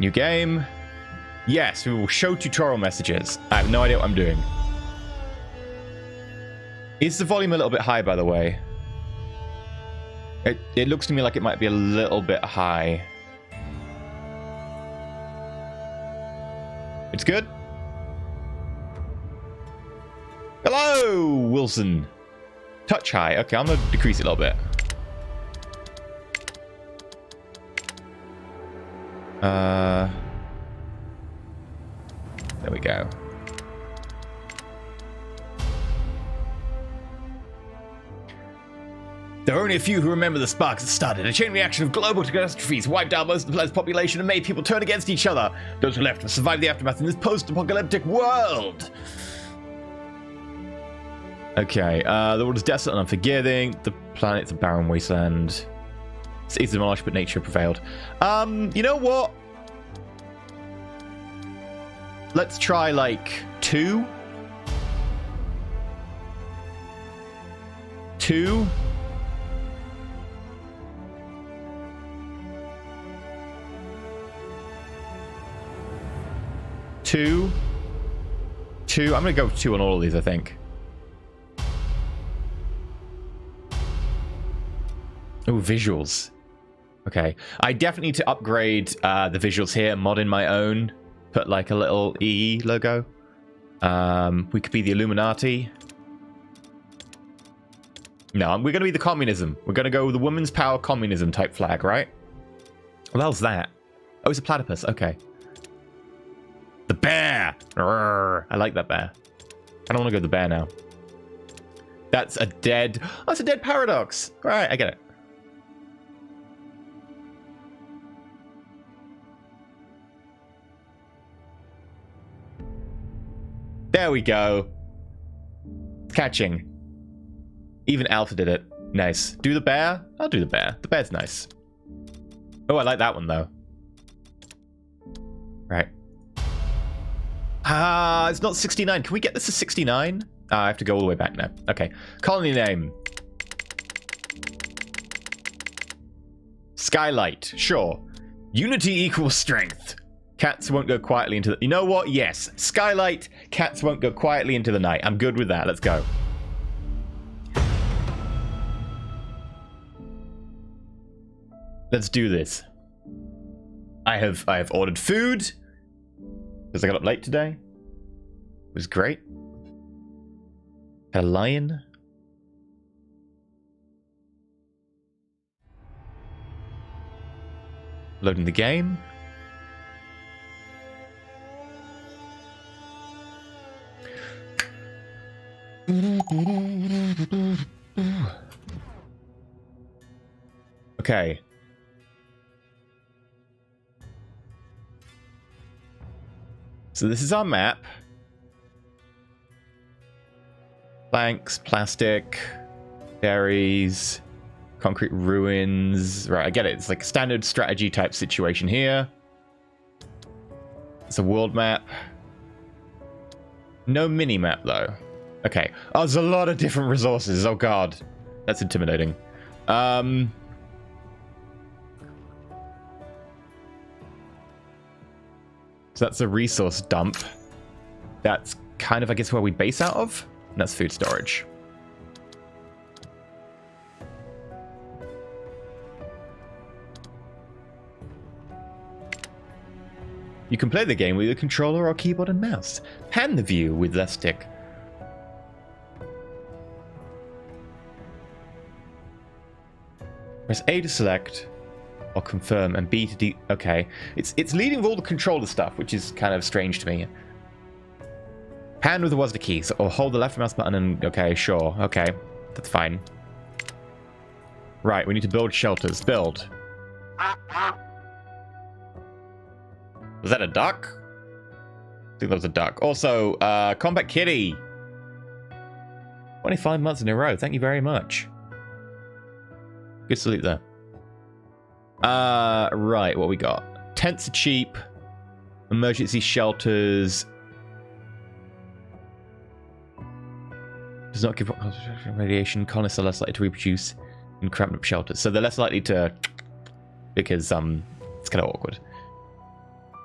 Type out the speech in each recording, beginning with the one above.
New game. Yes, we will show tutorial messages. I have no idea what I'm doing. Is the volume a little bit high, by the way? It looks to me like it might be a little bit high. It's good. Hello, Wilson. Touch high. Okay, I'm going to decrease it a little bit. There we go. There are only a few who remember the sparks that started. A chain reaction of global catastrophes wiped out most of the planet's population and made people turn against each other. Those who left must survive the aftermath in this post-apocalyptic world. Okay, the world is desolate and unforgiving. The planet's a barren wasteland. It's easy demolished, but nature prevailed. You know what? Let's try, like, 2. 2. Two. I'm gonna go with 2 on all of these, I think. Oh, visuals. Okay. I definitely need to upgrade the visuals here, mod in my own. Put like a little EE logo. We could be the Illuminati. No, we're going to be the communism. We're going to go with the women's power communism type flag, right? What else is that? Oh, it's a platypus. Okay. The bear! Arrgh. I like that bear. I don't want to go with the bear now. That's a dead... Oh, that's a dead paradox. All right, I get it. There we go. Catching. Even Alpha did it. Nice. Do the bear? I'll do the bear. The bear's nice. Oh, I like that one, though. Right. It's not 69. Can we get this to 69? I have to go all the way back now. Okay. Colony name. Skylight. Sure. Unity equals strength. Cats won't go quietly into the... You know what? Yes. Skylight. Cats won't go quietly into the night. I'm good with that. Let's go. Let's do this. I have ordered food. Because I got up late today. It was great. Had a lion. Loading the game. Okay. So this is our map. Planks, plastic, berries, concrete ruins. Right, I get it. It's like a standard strategy type situation here. It's a world map. No mini map though. Okay. Oh, there's a lot of different resources. Oh god. That's intimidating. So that's a resource dump. That's kind of, I guess, where we base out of. And that's food storage. You can play the game with a controller or keyboard and mouse. Pan the view with left stick. Press A to select or confirm and B to D. Okay, it's leading with all the controller stuff, which is kind of strange to me. Pan with the WASD keys or hold the left mouse button and okay, sure, okay, that's fine. Right, we need to build shelters. Build. Was that a duck? I think that was a duck. Also, Combat Kitty. 25 months in a row. Thank you very much. Good salute there. Right, what we got? Tents are cheap. Emergency shelters. Does not give radiation. Colonists are less likely to reproduce in cramped up shelters. So they're less likely to... Because, it's kind of awkward.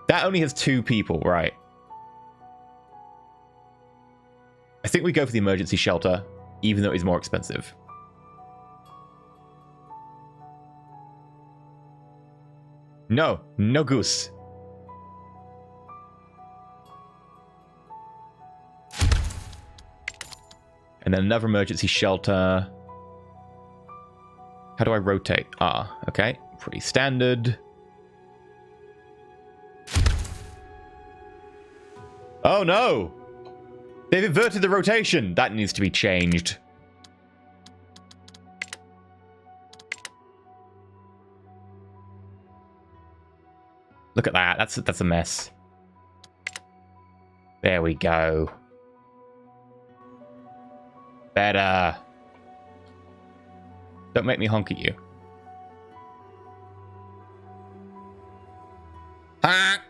That only has 2 people, right? I think we go for the emergency shelter, even though it's more expensive. No, no goose. And then another emergency shelter. How do I rotate? Ah, okay. Pretty standard. Oh no! They've inverted the rotation. That needs to be changed. Look at that. That's a mess. There we go. Better. Don't make me honk at you. Ah!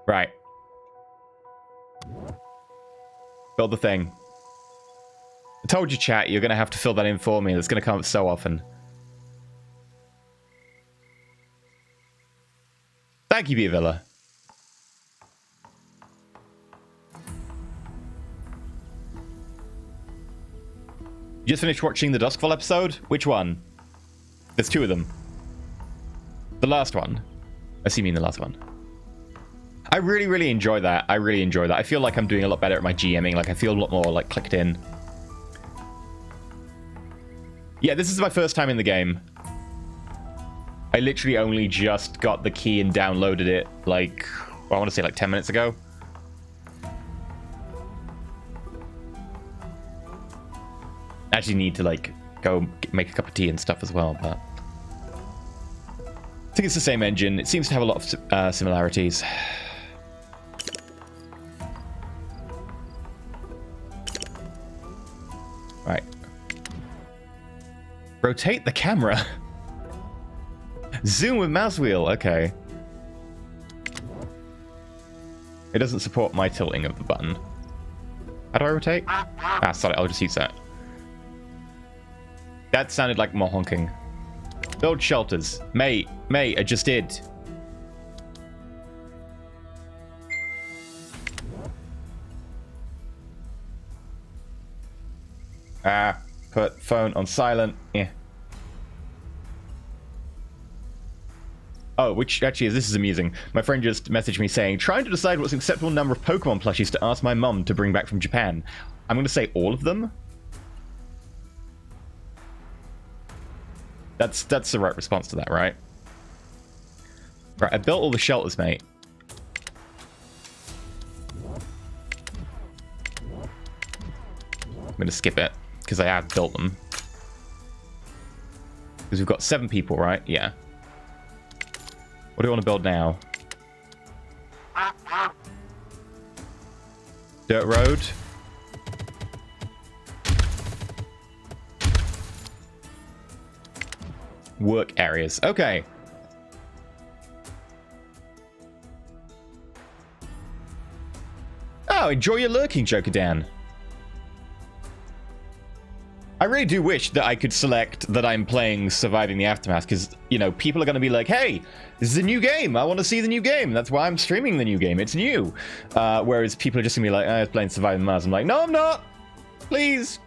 Right. Build the thing. I told you, chat, you're going to have to fill that in for me. It's going to come up so often. Thank you, Villa. You just finished watching the Duskfall episode? Which one? There's 2 of them. The last one. I see you mean the last one. I really, really enjoy that. I really enjoy that. I feel like I'm doing a lot better at my GMing. Like, I feel a lot more, like, clicked in. Yeah, this is my first time in the game. I literally only just got the key and downloaded it, like, well, I want to say, like, 10 minutes ago. I actually need to, like, go make a cup of tea and stuff as well, but... I think it's the same engine. It seems to have a lot of similarities. Right. Rotate the camera. Zoom with mouse wheel. Okay. It doesn't support my tilting of the button. How do I rotate? Ah, sorry. I'll just use that. That sounded like more honking. Build shelters. Mate, I just did. Ah, put phone on silent. Yeah. Oh, which actually this is amusing. My friend just messaged me saying, trying to decide what's an acceptable number of Pokemon plushies to ask my mum to bring back from Japan. I'm going to say all of them. That's the right response to that, right? Right, I built all the shelters, mate. I'm going to skip it, because I have built them. Because we've got 7 people, right? Yeah. What do you want to build now? Dirt road. Work areas. Okay. Oh, enjoy your lurking, Joker Dan. I really do wish that I could select that I'm playing Surviving the Aftermath, because, you know, people are going to be like, hey, this is a new game. I want to see the new game. That's why I'm streaming the new game. It's new. Whereas people are just going to be like, I was playing Surviving Mars. I'm like, no, I'm not. Please.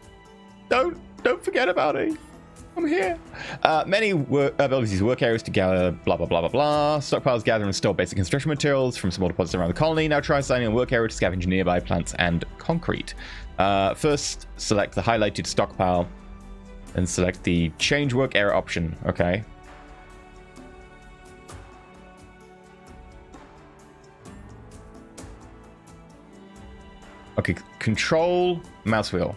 Don't forget about it. I'm here. Many abilities work areas to gather blah, blah, blah, blah, blah. Stockpiles gather and store basic construction materials from small deposits around the colony. Now try signing a work area to scavenge nearby plants and concrete. First, select the highlighted stockpile and select the change work area option. Okay. Okay, control mouse wheel.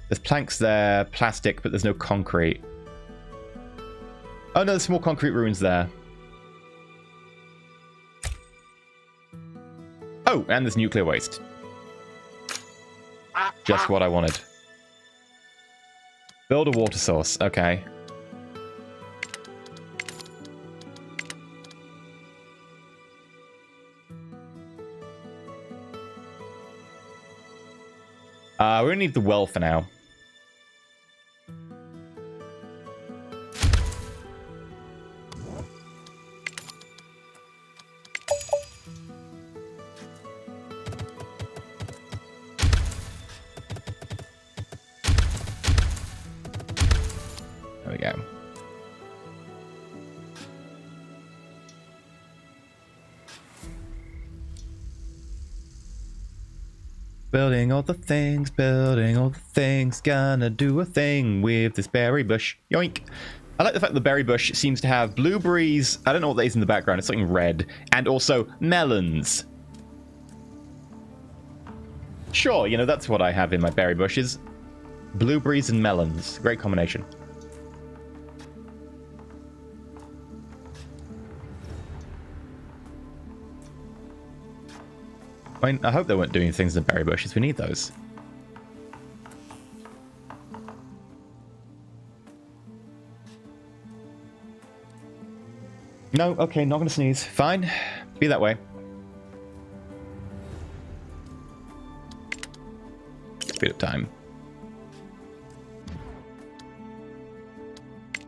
There's planks there, plastic, but there's no concrete. Oh no, there's small concrete ruins there. Oh, and there's nuclear waste. Just what I wanted. Build a water source, okay. We only need the well for now. There we go. Building all the things, gonna do a thing with this berry bush. Yoink. I like the fact the berry bush seems to have blueberries, I don't know what that is in the background, it's something red, and also melons. Sure, you know, that's what I have in my berry bushes. Blueberries and melons. Great combination. I mean, I hope they weren't doing things in the berry bushes. We need those. No, okay, not gonna sneeze. Fine. Be that way. Speed up time.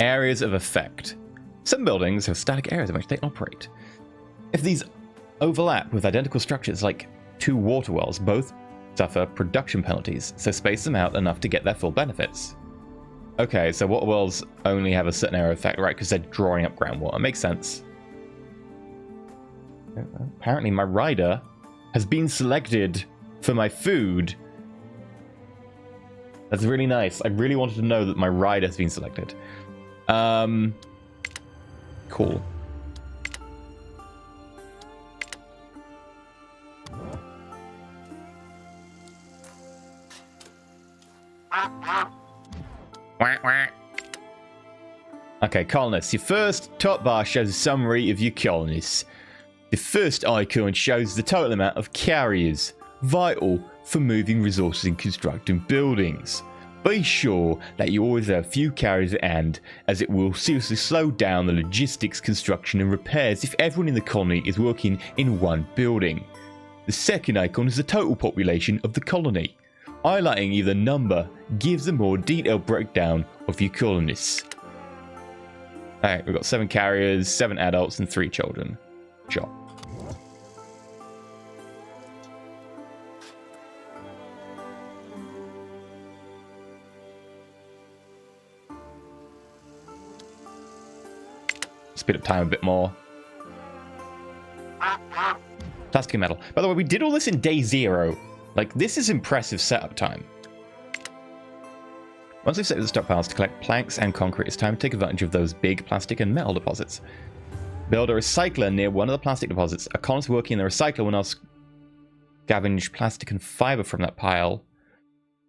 Areas of effect. Some buildings have static areas in which they operate. If these overlap with identical structures like two water wells, both suffer production penalties, so space them out enough to get their full benefits. Okay, so water wells only have a certain area of effect, right? Because they're drawing up groundwater. Makes sense. Apparently my rider has been selected for my food. That's really nice. I really wanted to know that my rider has been selected. Cool. Okay, colonists. Your first top bar shows a summary of your colonists. The first icon shows the total amount of carriers, vital for moving resources and constructing buildings. Be sure that you always have a few carriers at hand, as it will seriously slow down the logistics, construction and repairs if everyone in the colony is working in one building. The second icon is the total population of the colony. Highlighting either number gives a more detailed breakdown of your colonists. Alright, we've got 7 carriers, 7 adults, and 3 children. Sure. Speed up time a bit more. Plastic and metal. By the way, we did all this in day 0. Like, this is impressive setup time. Once we've set the stockpiles to collect planks and concrete, it's time to take advantage of those big plastic and metal deposits. Build a recycler near one of the plastic deposits. A colonist working in the recycler will now scavenge plastic and fiber from that pile.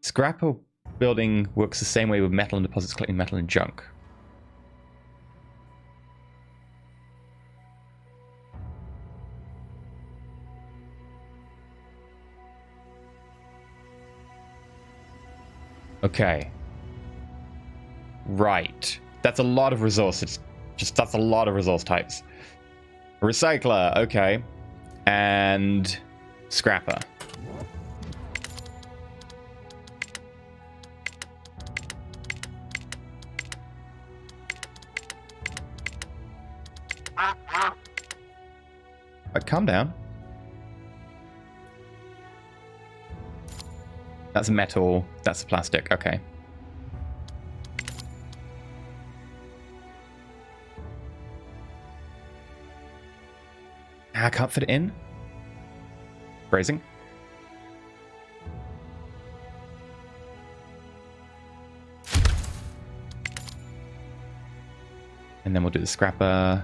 Scrapper building works the same way with metal and deposits, collecting metal and junk. Okay. Right. That's a lot of resources. That's a lot of resource types. Recycler, okay. And scrapper. Calm down. That's metal. That's plastic. Okay. I can't fit it in. Phrasing. And then we'll do the scrapper.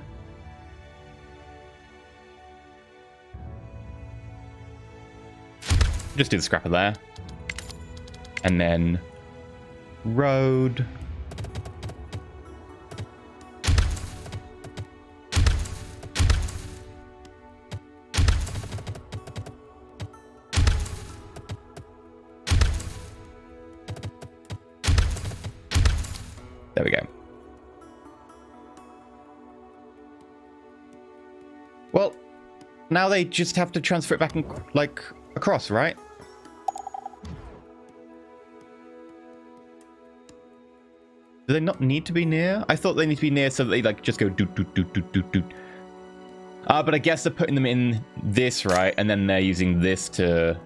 Just do the scrapper there. And then road. There we go. Well, now they just have to transfer it back and, like, across, right? Do they not need to be near? I thought they need to be near so that they like just go doot doot doot doot doot doot. But I guess they're putting them in this, right? And then they're using this to...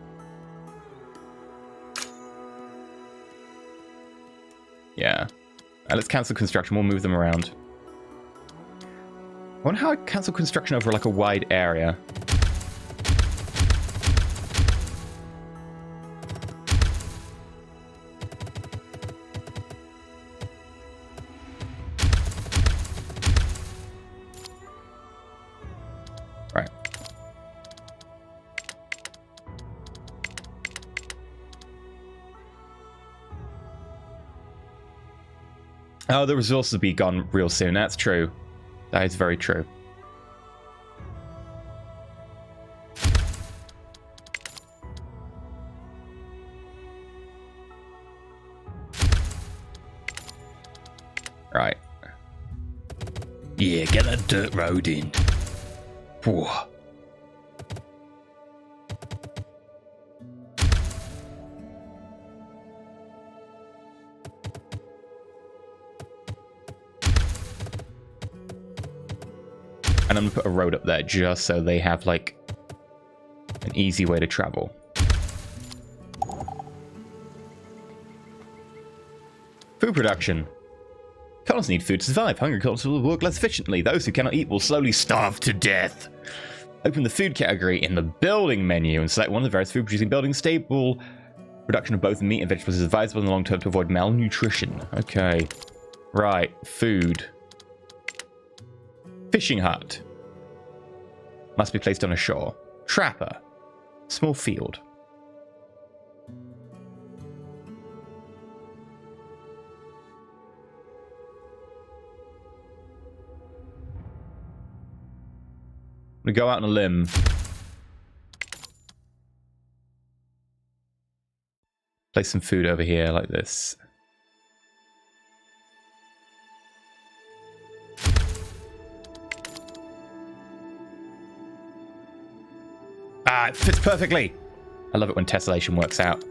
Yeah. Let's cancel construction. We'll move them around. I wonder how I cancel construction over like a wide area. Right. Oh, the resources will be gone real soon. That's true. That is very true. Right. Yeah, get that dirt road in. Whoa. And I'm gonna put a road up there just so they have like an easy way to travel. Food production. Colonists need food to survive. Hungry colonists will work less efficiently. Those who cannot eat will slowly starve to death. Open the food category in the building menu and select one of the various food producing buildings. Stable production of both meat and vegetables is advisable in the long term to avoid malnutrition. Okay. Right. Food. Fishing hut. Must be placed on a shore. Trapper. Small field. We go out on a limb. Place some food over here like this. Ah, it fits perfectly. I love it when tessellation works out.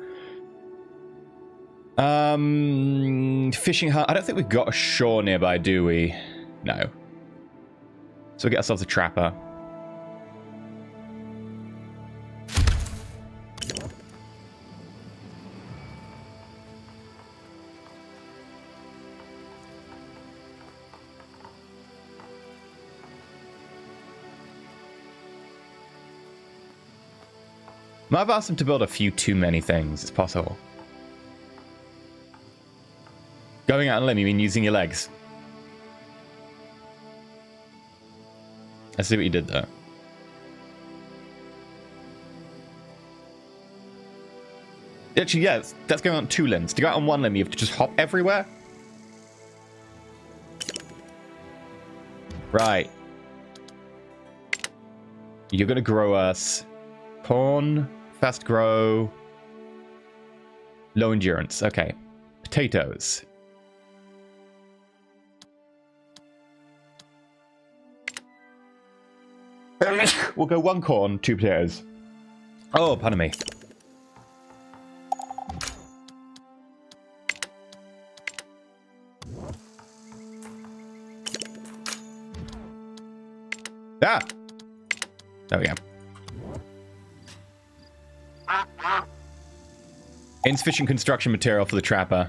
Fishing hut. I don't think we've got a shore nearby, do we? No. So we get ourselves a trapper. I've asked them to build a few too many things. It's possible. Going out on a limb, you mean using your legs? I see what you did there. Actually, yeah, that's going on 2 limbs. To go out on 1 limb, you have to just hop everywhere? Right. You're going to grow us corn, fast grow, low endurance. Okay. Potatoes. We'll go 1 corn, 2 potatoes. Oh, pardon me. Ah! There we go. Insufficient construction material for the trapper.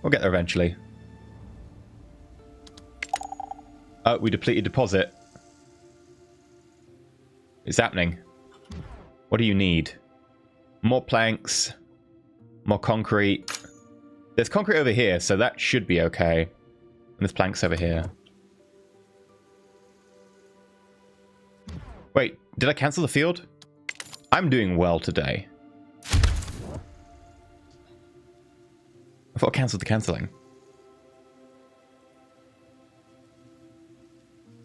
We'll get there eventually. Oh, we depleted deposit. It's happening. What do you need? More planks. More concrete. There's concrete over here, so that should be okay. And there's planks over here. Wait, did I cancel the field? I'm doing well today. I thought I cancelled the cancelling.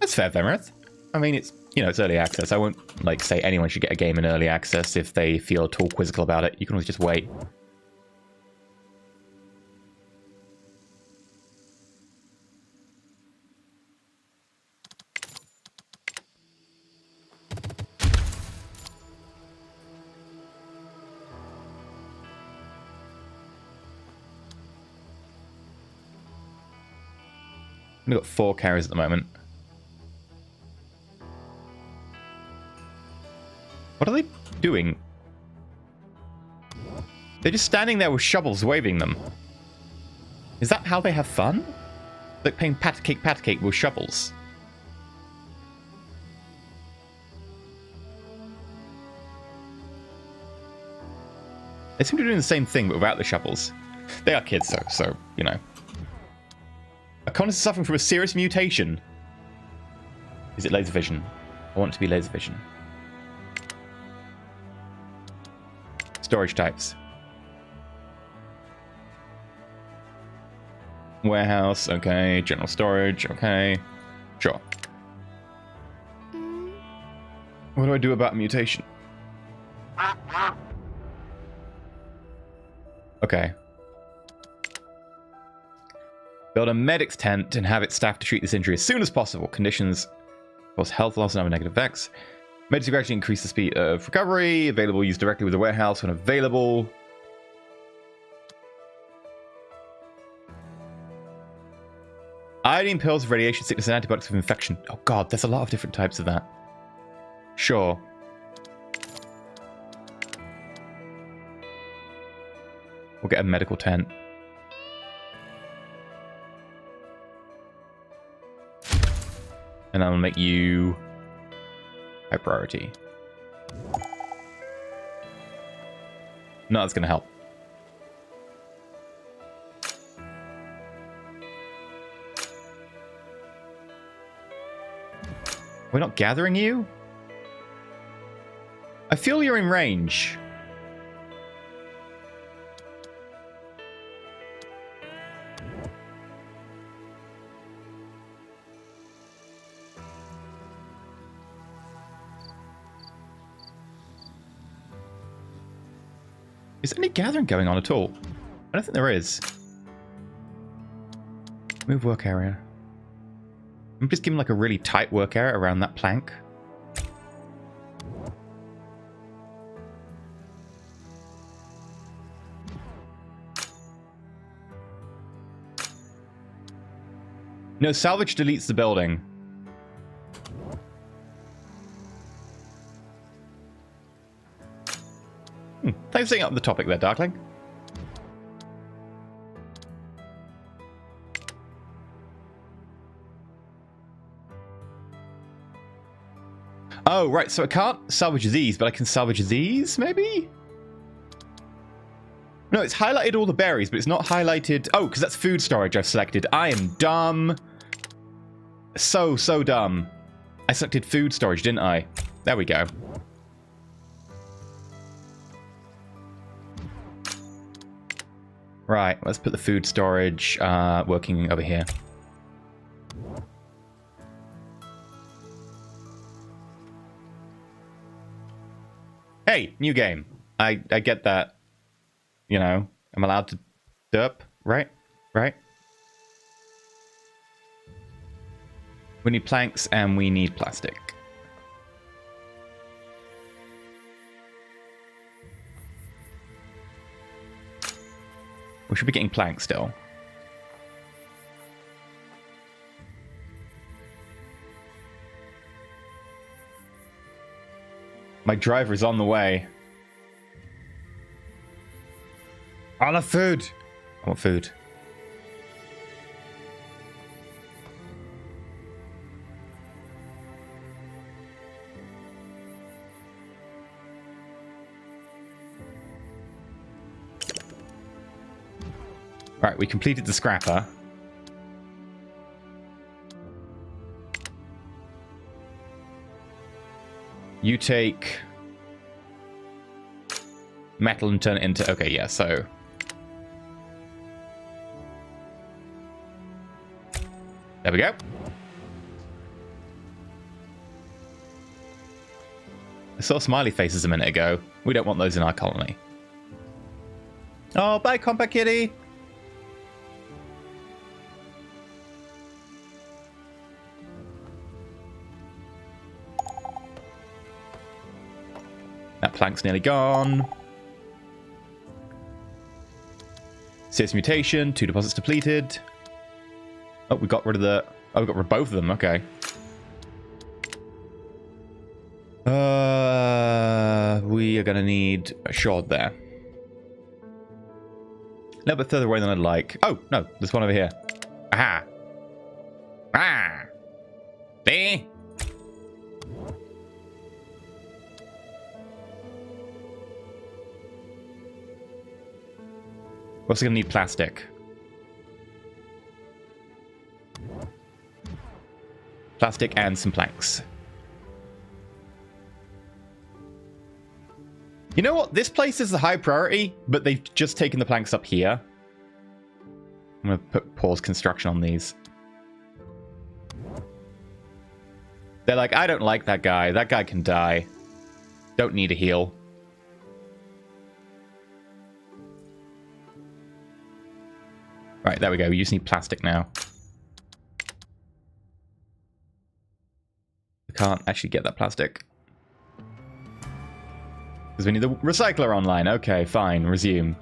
That's fair, Vemerith. I mean, it's, you know, it's early access. I won't, like, say anyone should get a game in early access if they feel at all quizzical about it. You can always just wait. We've got 4 carriers at the moment. What are they doing? They're just standing there with shovels waving them. Is that how they have fun? Like playing pat cake with shovels. They seem to be doing the same thing, but without the shovels. They are kids, though, so, you know. A colonist is suffering from a serious mutation. Is it laser vision? I want it to be laser vision. Storage types. Warehouse, okay. General storage, okay. Sure. What do I do about mutation? Okay. Build a medic's tent and have it staffed to treat this injury as soon as possible. Conditions cause health loss and other negative effects. Medics gradually increase the speed of recovery. Available, used directly with the warehouse when available. Iodine pills of radiation sickness and antibiotics of infection. Oh god, there's a lot of different types of that. Sure. We'll get a medical tent. And I'll make you high priority. No, that's going to help. We're not gathering you? I feel you're in range. Is there any gathering going on at all? I don't think there is. Move work area. I'm just giving like a really tight work area around that plank. No, salvage deletes the building. Thanks for setting up the topic there, Darkling. Oh, right, so I can't salvage these, but I can salvage these, maybe? No, it's highlighted all the berries, but it's not highlighted... Oh, because that's food storage I've selected. I am dumb. So dumb. I selected food storage, didn't I? There we go. Right, let's put the food storage working over here. Hey, new game. I get that. You know, I'm allowed to derp, right? Right? We need planks and we need plastic. We should be getting planks still. My driver is on the way. I want food. I want food. Right, we completed the scrapper. You take metal and turn it into... Okay, yeah, so... There we go. I saw smiley faces a minute ago. We don't want those in our colony. Oh, bye, Compact Kitty! That plank's nearly gone. CS mutation, 2 deposits depleted. Oh, we got rid of the Oh, we've got both of them. Okay. We are going to need a shard there. A little bit further away than I'd like. Oh, no. There's one over here. Aha. Ah. See? We're also going to need plastic. Plastic and some planks. You know what? This place is the high priority, but they've just taken the planks up here. I'm going to pause construction on these. They're like, I don't like that guy. That guy can die. Don't need a heal. Right, there we go. We just need plastic now. We can't actually get that plastic. Because we need the recycler online. Okay, fine. Resume.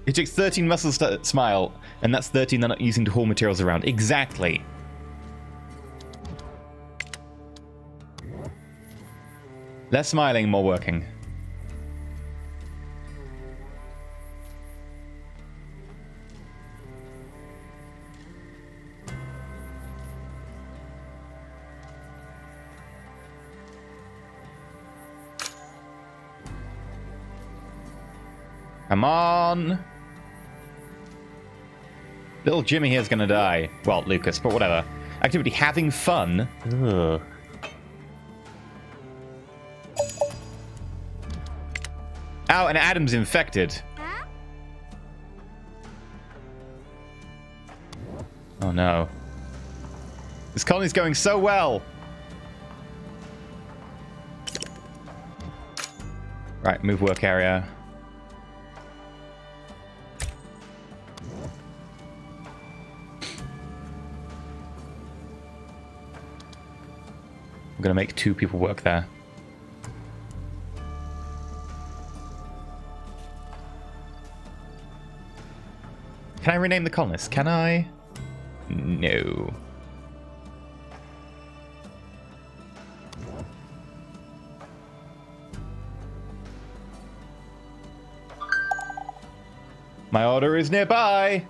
It takes 13 muscles to smile, and that's 13 they're not using to haul materials around. Exactly. Less smiling, more working. Come on. Little Jimmy here's gonna die. Well, Lucas, but whatever. Activity having fun. Ugh. Oh, and Adam's infected. Oh no. This colony's going so well. Right, move work area. I'm gonna make 2 people work there. Can I rename the colonists? Can I? No. My order is nearby.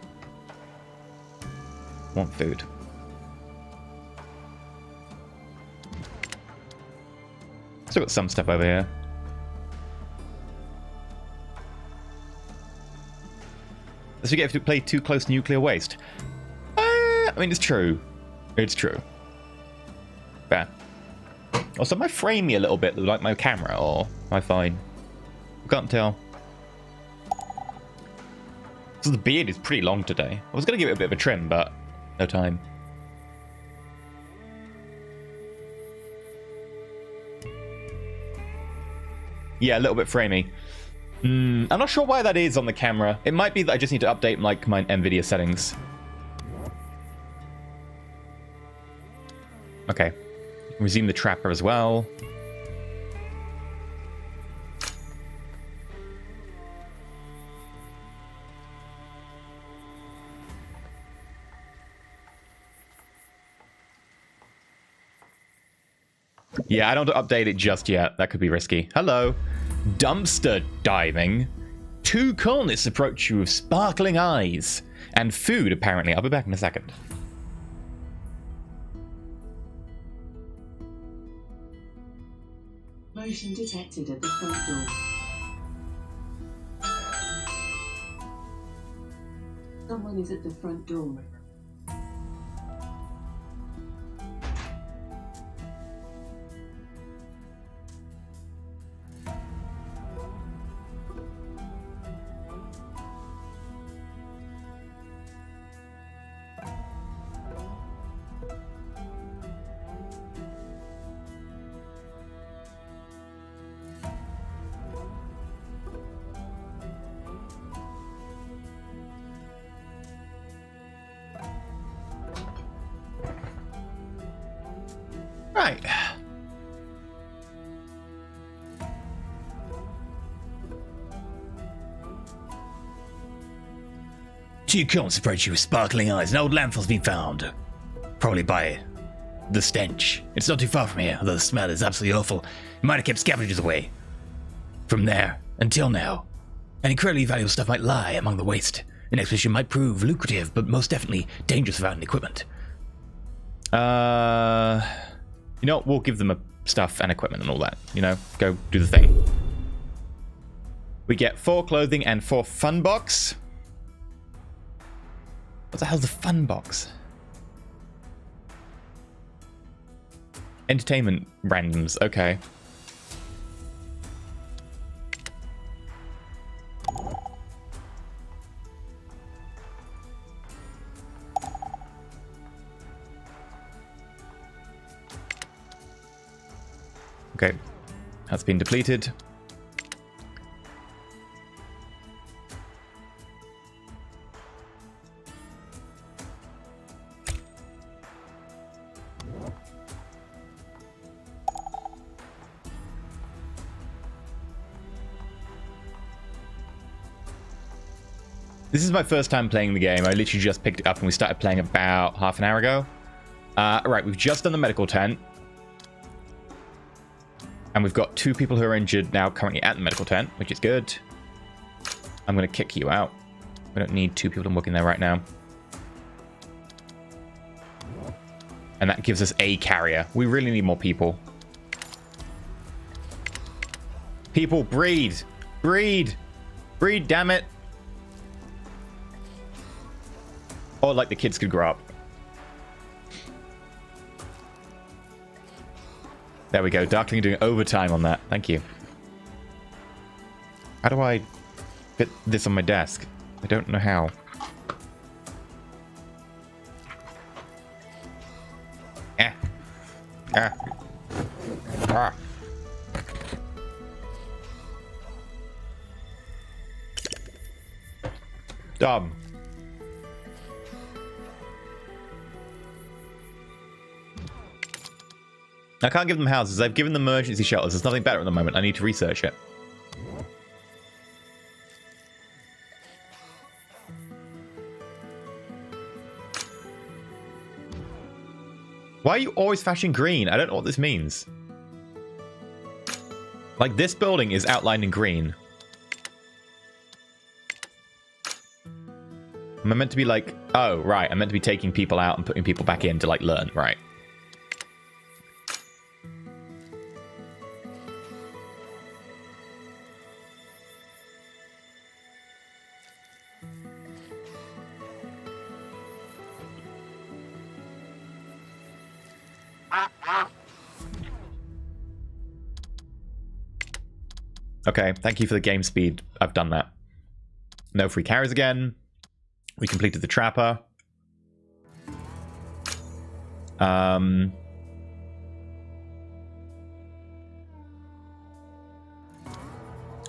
Want food. Still got some stuff over here. Let's forget if you play too close to nuclear waste. I mean, it's true. It's true. Fair. Also, am I framing a little bit like my camera, or am I fine? I can't tell. So the beard is pretty long today. I was going to give it a bit of a trim, but no time. Yeah, a little bit framey. I'm not sure why that is on the camera. It might be that I just need to update like my NVIDIA settings. Okay. Resume the trapper as well. Yeah, I don't want to update it just yet. That could be risky. Hello. Dumpster diving. 2 colonists approach you with sparkling eyes. And food, apparently. I'll be back in a second. Motion detected at the front door. Someone is at the front door. Right. Two cones approach you with sparkling eyes. An old landfill's been found. Probably by the stench. It's not too far from here, although the smell is absolutely awful. It might have kept scavengers away. From there, until now. An incredibly valuable stuff might lie among the waste. An expedition might prove lucrative, but most definitely dangerous without any equipment. You know what? We'll give them stuff and equipment and all that. You know, go do the thing. We get 4 clothing and 4 fun box. What the hell's the fun box? Entertainment randoms. Okay. Okay, that's been depleted. This is my first time playing the game. I literally just picked it up and we started playing about half an hour ago. Right, we've just done the medical tent. And we've got 2 people who are injured now currently at the medical tent, which is good. I'm going to kick you out. We don't need 2 people working there right now. And that gives us a carrier. We really need more people. People, breed! Breed! Breed, damn it! Or like the kids could grow up. There we go. Darkling doing overtime on that. Thank you. How do I fit this on my desk? I don't know how. Dumb. I can't give them houses. I've given them emergency shelters. There's nothing better at the moment. I need to research it. Why are you always flashing green? I don't know what this means. Like, this building is outlined in green. Am I meant to be like... Oh, right. I'm meant to be taking people out and putting people back in to, like, learn. Right. Okay, thank you for the game speed. I've done that. No free carries again. We completed the trapper. I'm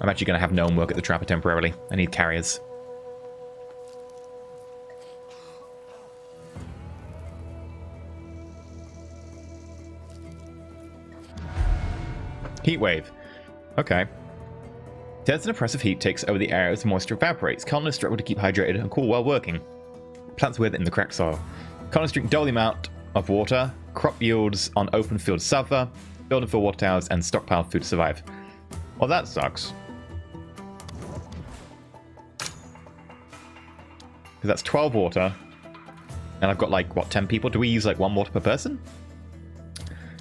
actually going to have no one work at the trapper temporarily. I need carriers. Heatwave. Okay. Dense and oppressive heat takes over the air as moisture evaporates. Colonists struggle to keep hydrated and cool while working. Plants wither in the cracked soil. Colonists drink double the amount of water. Crop yields on open fields suffer. Build and fill water towers and stockpile food to survive. Well, that sucks. Because that's 12 water. And I've got like, what, 10 people? Do we use like 1 water per person?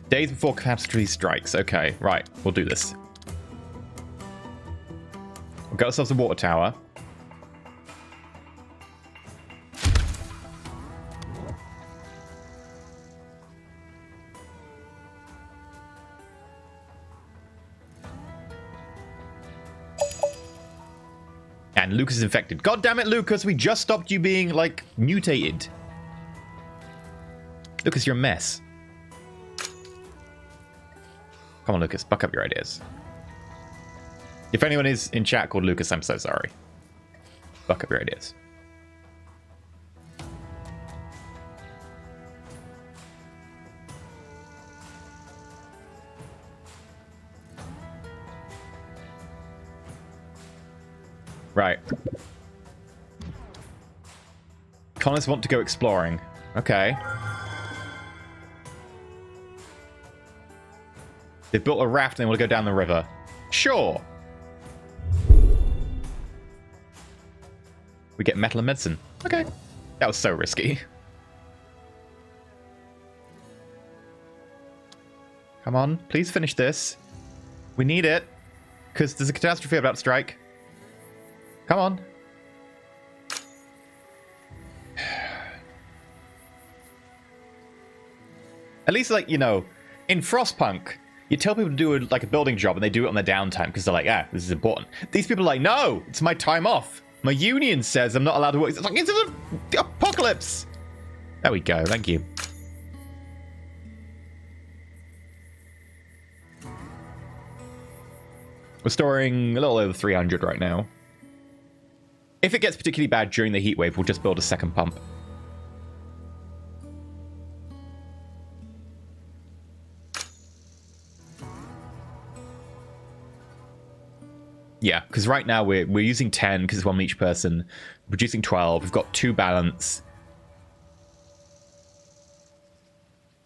Days before catastrophe strikes. Okay, right. We'll do this. We've got ourselves a water tower. And Lucas is infected. God damn it, Lucas! We just stopped you being, like, mutated. Lucas, you're a mess. Come on, Lucas. Buck up your ideas. If anyone is in chat called Lucas, I'm so sorry. Buck up your ideas. Right. Colonists want to go exploring. Okay. They've built a raft and they want to go down the river. Sure. We get metal and medicine. Okay. That was so risky. Come on, please finish this. We need it. Because there's a catastrophe about to strike. Come on. At least, like, you know, in Frostpunk, you tell people to do a building job and they do it on their downtime because they're like, this is important. These people are like, no, it's my time off. My union says I'm not allowed to work. It's like, it's the apocalypse. There we go. Thank you. We're storing a little over 300 right now. If it gets particularly bad during the heat wave, we'll just build a second pump. Yeah, because right now we're using 10 because it's one each person. Producing 12. We've got 2 balance.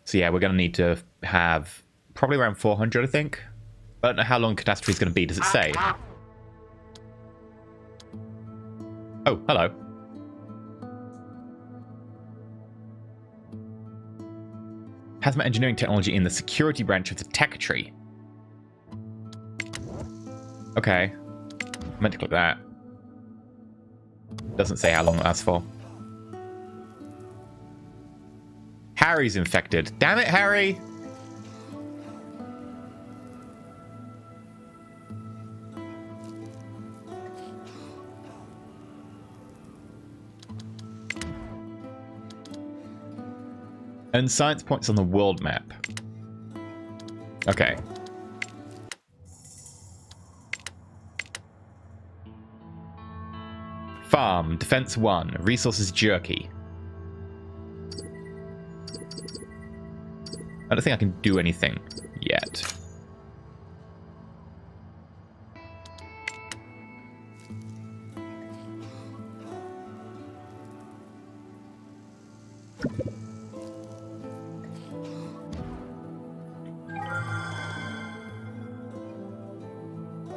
So yeah, we're going to need to have probably around 400, I think. I don't know how long catastrophe is going to be. Does it say? Oh, hello. Hazmat engineering technology in the security branch of the tech tree. Okay. I meant to click that. Doesn't say how long it lasts for. Harry's infected. Damn it, Harry! And science points on the world map. Okay. Farm, defense 1, resources jerky. I don't think I can do anything yet.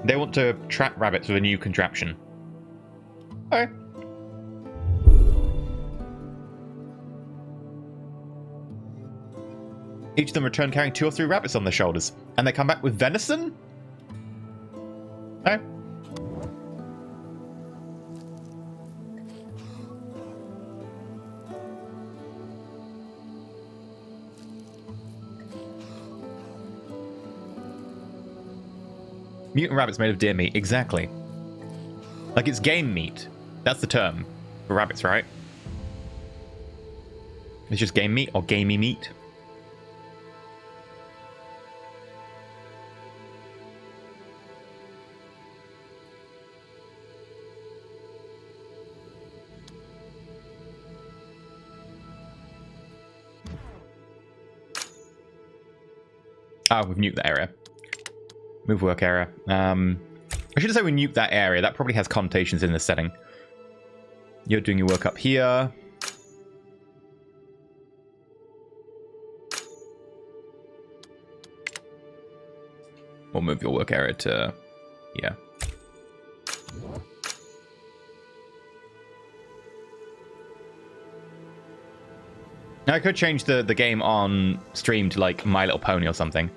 They want to trap rabbits with a new contraption. Okay. Each of them return carrying 2 or 3 rabbits on their shoulders. And they come back with venison? Okay. Mutant rabbits made of deer meat. Exactly. Like, it's game meat. That's the term for rabbits, right? It's just game meat or gamey meat. Oh, we've nuked that area. Move work area. I should say we nuke that area. That probably has connotations in this setting. You're doing your work up here. We'll move your work area to here. Now I could change the game on stream to like My Little Pony or something.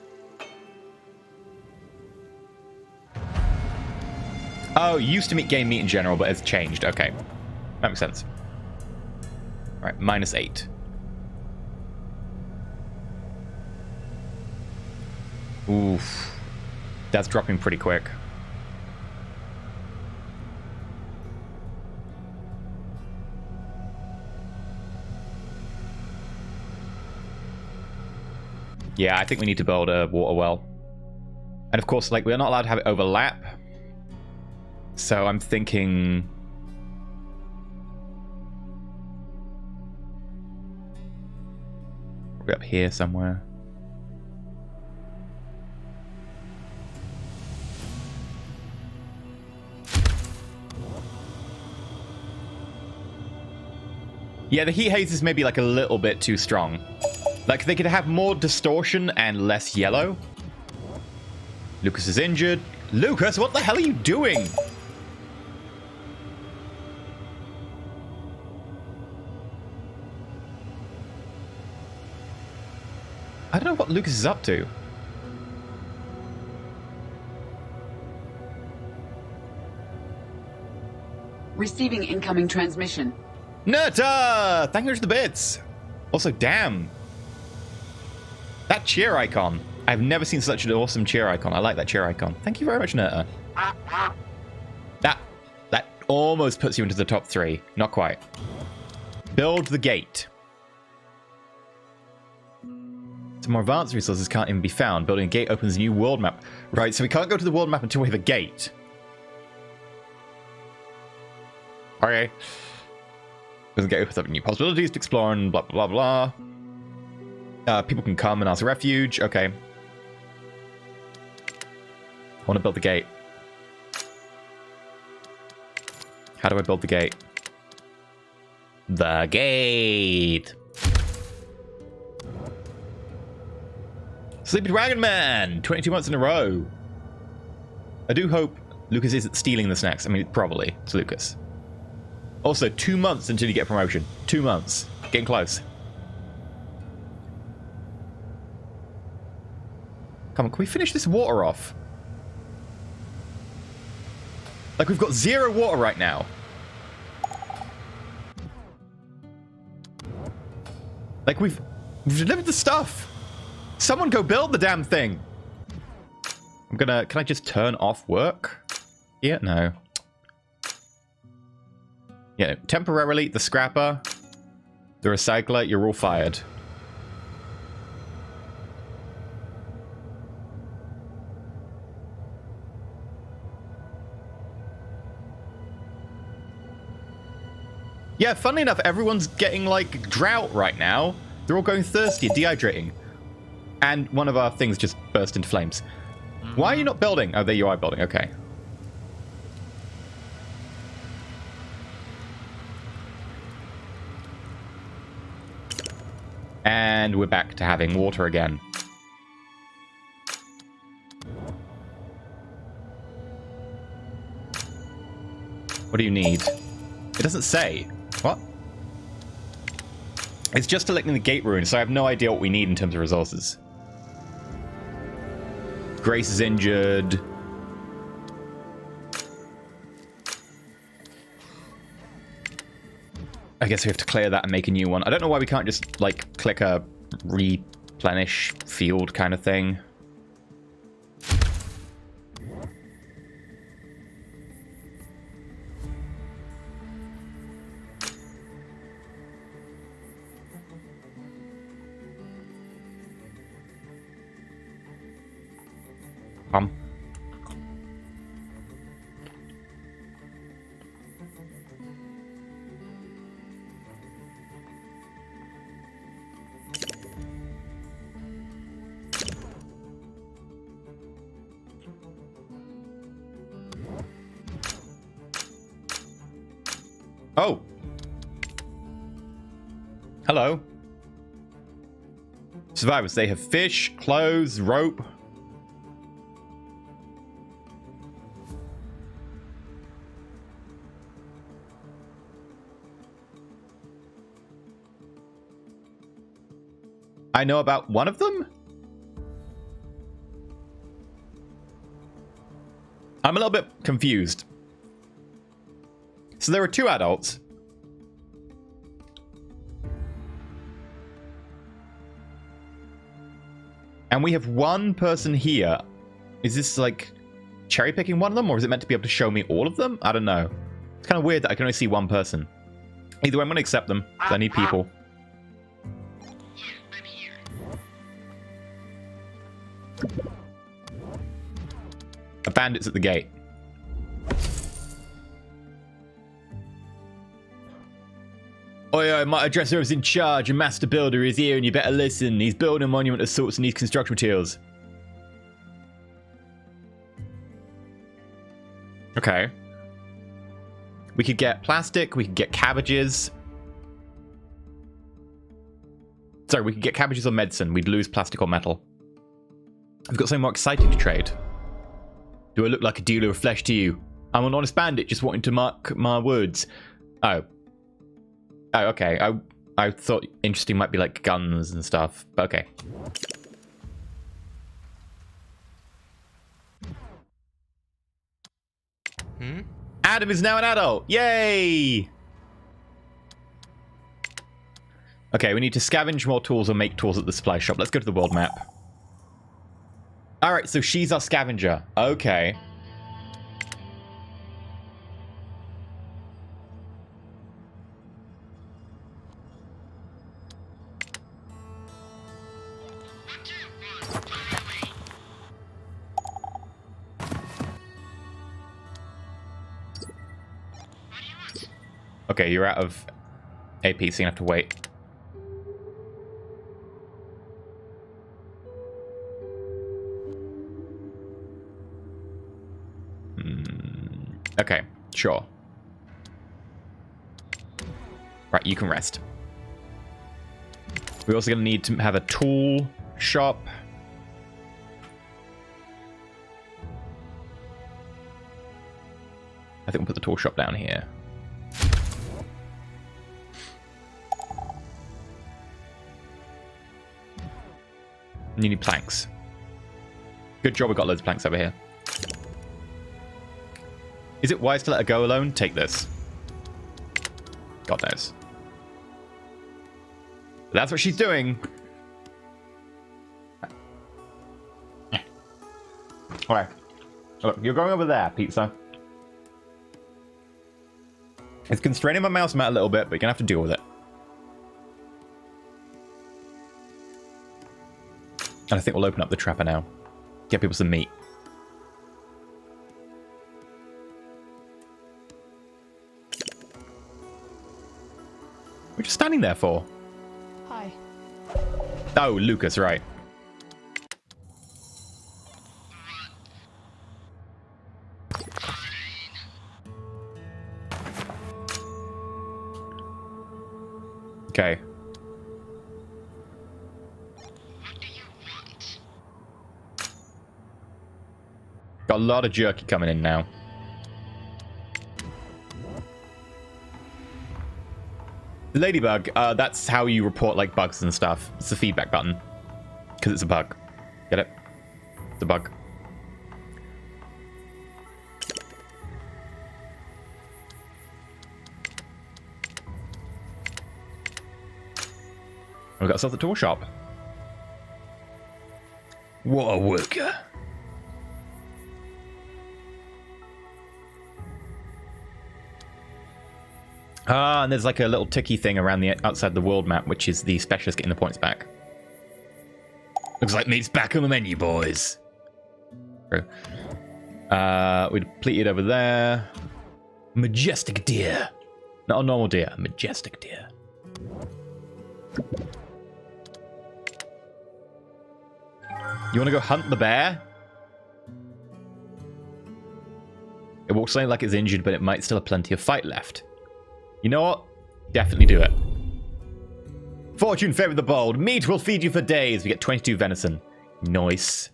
Oh, you used to meet game meat in general, but it's changed. Okay. That makes sense. Alright, -8. Oof. That's dropping pretty quick. Yeah, I think we need to build a water well. And of course, like, we're not allowed to have it overlap. So I'm thinking... probably up here somewhere. Yeah, the heat haze is maybe like a little bit too strong. Like, they could have more distortion and less yellow. Lucas is injured. Lucas, what the hell are you doing? I don't know what Lucas is up to. Receiving incoming transmission. Nurta! Thank you for the bits. Also, damn. That cheer icon. I've never seen such an awesome cheer icon. I like that cheer icon. Thank you very much, Nurta. That almost puts you into the top 3. Not quite. Build the gate. Some more advanced resources can't even be found. Building a gate opens a new world map. Right, so we can't go to the world map until we have a gate. Okay. Doesn't get opens up new possibilities to explore and blah, blah, blah, blah. People can come and ask refuge. Okay. I want to build the gate. How do I build the gate? The gate. Sleepy Dragon Man! 22 months in a row. I do hope Lucas isn't stealing the snacks. I mean, probably. It's Lucas. Also, 2 months until you get a promotion. 2 months. Getting close. Come on, can we finish this water off? Like, we've got 0 water right now. Like, we've delivered the stuff. Someone go build the damn thing. Can I just turn off work? Yeah, no. Yeah, temporarily, the scrapper, the recycler, you're all fired. Yeah, funnily enough, everyone's getting, like, drought right now. They're all going thirsty, dehydrating. And one of our things just burst into flames. Why are you not building? Oh, there you are building. Okay. And we're back to having water again. What do you need? It doesn't say. What? It's just selecting the gate rune, so I have no idea what we need in terms of resources. Grace is injured. I guess we have to clear that and make a new one. I don't know why we can't just, like, click a replenish field kind of thing. Oh. Hello. Survivors, they have fish, clothes, rope. I know about one of them? I'm a little bit confused. So there are 2 adults. And we have 1 person here. Is this like cherry picking one of them, or is it meant to be able to show me all of them? I don't know. It's kind of weird that I can only see 1 person. Either way, I'm going to accept them. I need people. A bandit's at the gate. Oi, my dresser is in charge. A master builder is here and you better listen. He's building a monument of sorts and needs construction materials. Okay. We could get plastic. We could get cabbages. Sorry, we could get cabbages or medicine. We'd lose plastic or metal. I've got something more exciting to trade. Do I look like a dealer of flesh to you? I'm an honest bandit just wanting to mark my words. Oh. Oh, okay. I thought interesting might be like guns and stuff. But okay. Adam is now an adult. Yay! Okay, we need to scavenge more tools or make tools at the supply shop. Let's go to the world map. Alright, so she's our scavenger. Okay. Okay, you're out of AP, so you're gonna have to wait. Okay, sure. Right, you can rest. We're also gonna need to have a tool shop. I think we'll put the tool shop down here. You need planks. Good job we got loads of planks over here. Is it wise to let her go alone? Take this. God knows. That's what she's doing. Alright. Look, you're going over there, pizza. It's constraining my mouse mat a little bit, but you're gonna have to deal with it. And I think we'll open up the trapper now. Get people some meat. We're just standing there for. Hi. Oh, Lucas, right. Okay. Got a lot of jerky coming in now. Ladybug, that's how you report like bugs and stuff. It's the feedback button. Because it's a bug. Get it? It's a bug. We've got ourselves a tool shop. What a worker. Ah, and there's like a little ticky thing around the outside the world map, which is the specialist getting the points back. Looks like meat's back on the menu, boys. True. We depleted over there. Majestic deer. Not a normal deer, a majestic deer. You want to go hunt the bear? It walks something like it's injured, but it might still have plenty of fight left. You know what? Definitely do it. Fortune favored the bold. Meat will feed you for days. We get 22 venison. Nice.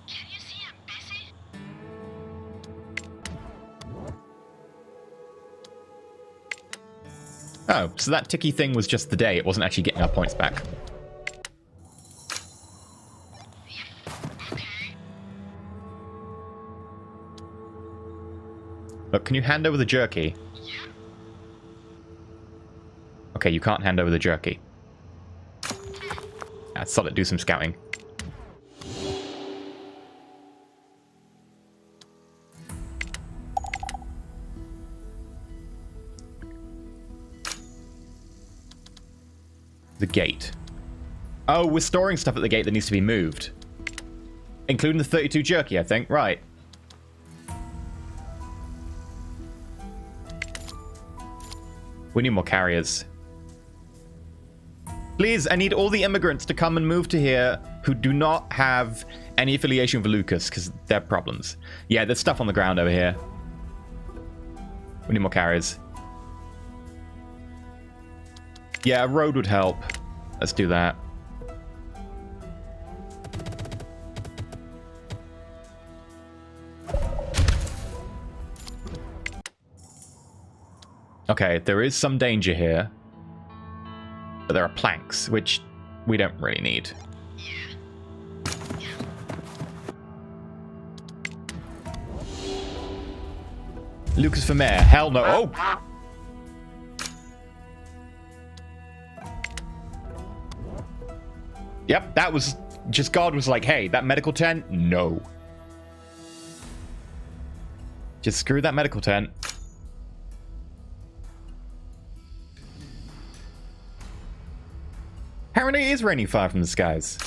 Can you see I'm busy? Oh, so that ticky thing was just the day. It wasn't actually getting our points back. Look, can you hand over the jerky? Okay, you can't hand over the jerky. Ah, solid, do some scouting. The gate. Oh, we're storing stuff at the gate that needs to be moved. Including the 32 jerky, I think. Right. We need more carriers. Please, I need all the immigrants to come and move to here who do not have any affiliation with Lucas, because they're problems. Yeah, there's stuff on the ground over here. We need more carriers. Yeah, a road would help. let's do that. Okay, there is some danger here. But there are planks, which we don't really need. Lucas for mayor. Hell no. Oh! Yep, that was just God was like, hey, that medical tent? No. Just screw that medical tent. Apparently it is raining fire from the skies.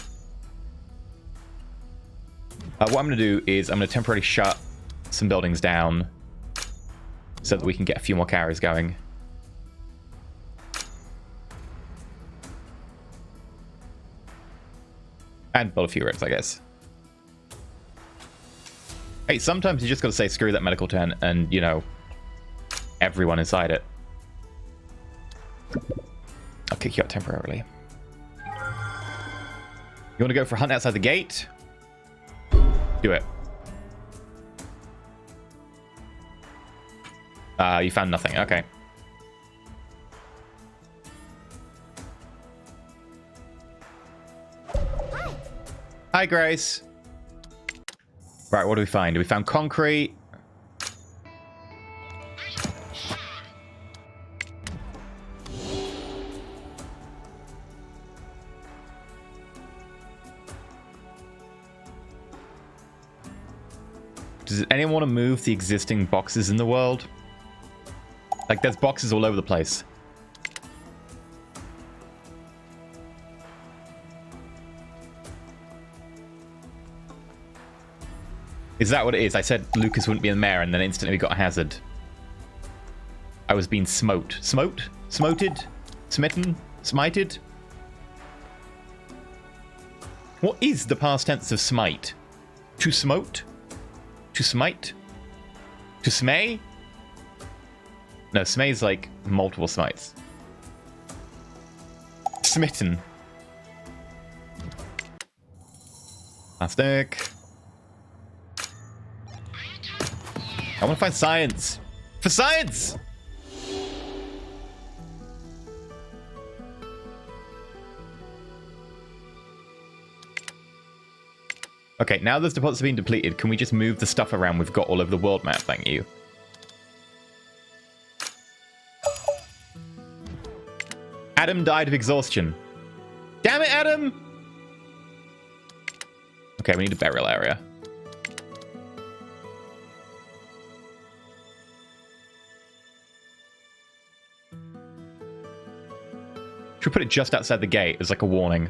What I'm going to do is I'm going to temporarily shut some buildings down so that we can get a few more carriers going. And build a few roads, I guess. Hey, sometimes you just got to say screw that medical tent and, you know, everyone inside it. I'll kick you out temporarily. You want to go for a hunt outside the gate? Do it. You found nothing. Okay. Hi, Grace. Right, what do we find? We found concrete. Does anyone want to move the existing boxes in the world? Like, there's boxes all over the place. Is that what it is? I said Lucas wouldn't be the mayor, and then instantly we got a hazard. I was being smote. Smote? Smoted? Smitten? Smited? What is the past tense of smite? To smote? To smite? To smay? No, smay is like multiple smites. Smitten. Plastic. I want to find science. For science! Okay, now those deposits have been depleted, can we just move the stuff around we've got all over the world map? Thank you. Adam died of exhaustion. Damn it, Adam! Okay, we need a burial area. Should we put it just outside the gate as like a warning?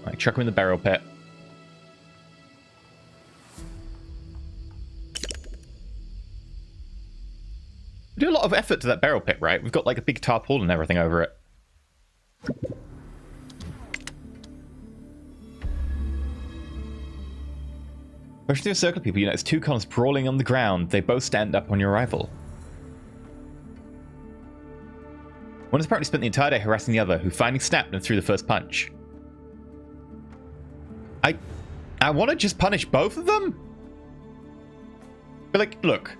Right, chuck him in the burial pit. We do a lot of effort to that burial pit, right? We've got like a big tarpaulin and everything over it. Pushing through a circle of people, you notice two columns brawling on the ground. They both stand up on your arrival. One has apparently spent the entire day harassing the other, who finally snapped and threw the first punch. I want to just punish both of them? But like, look,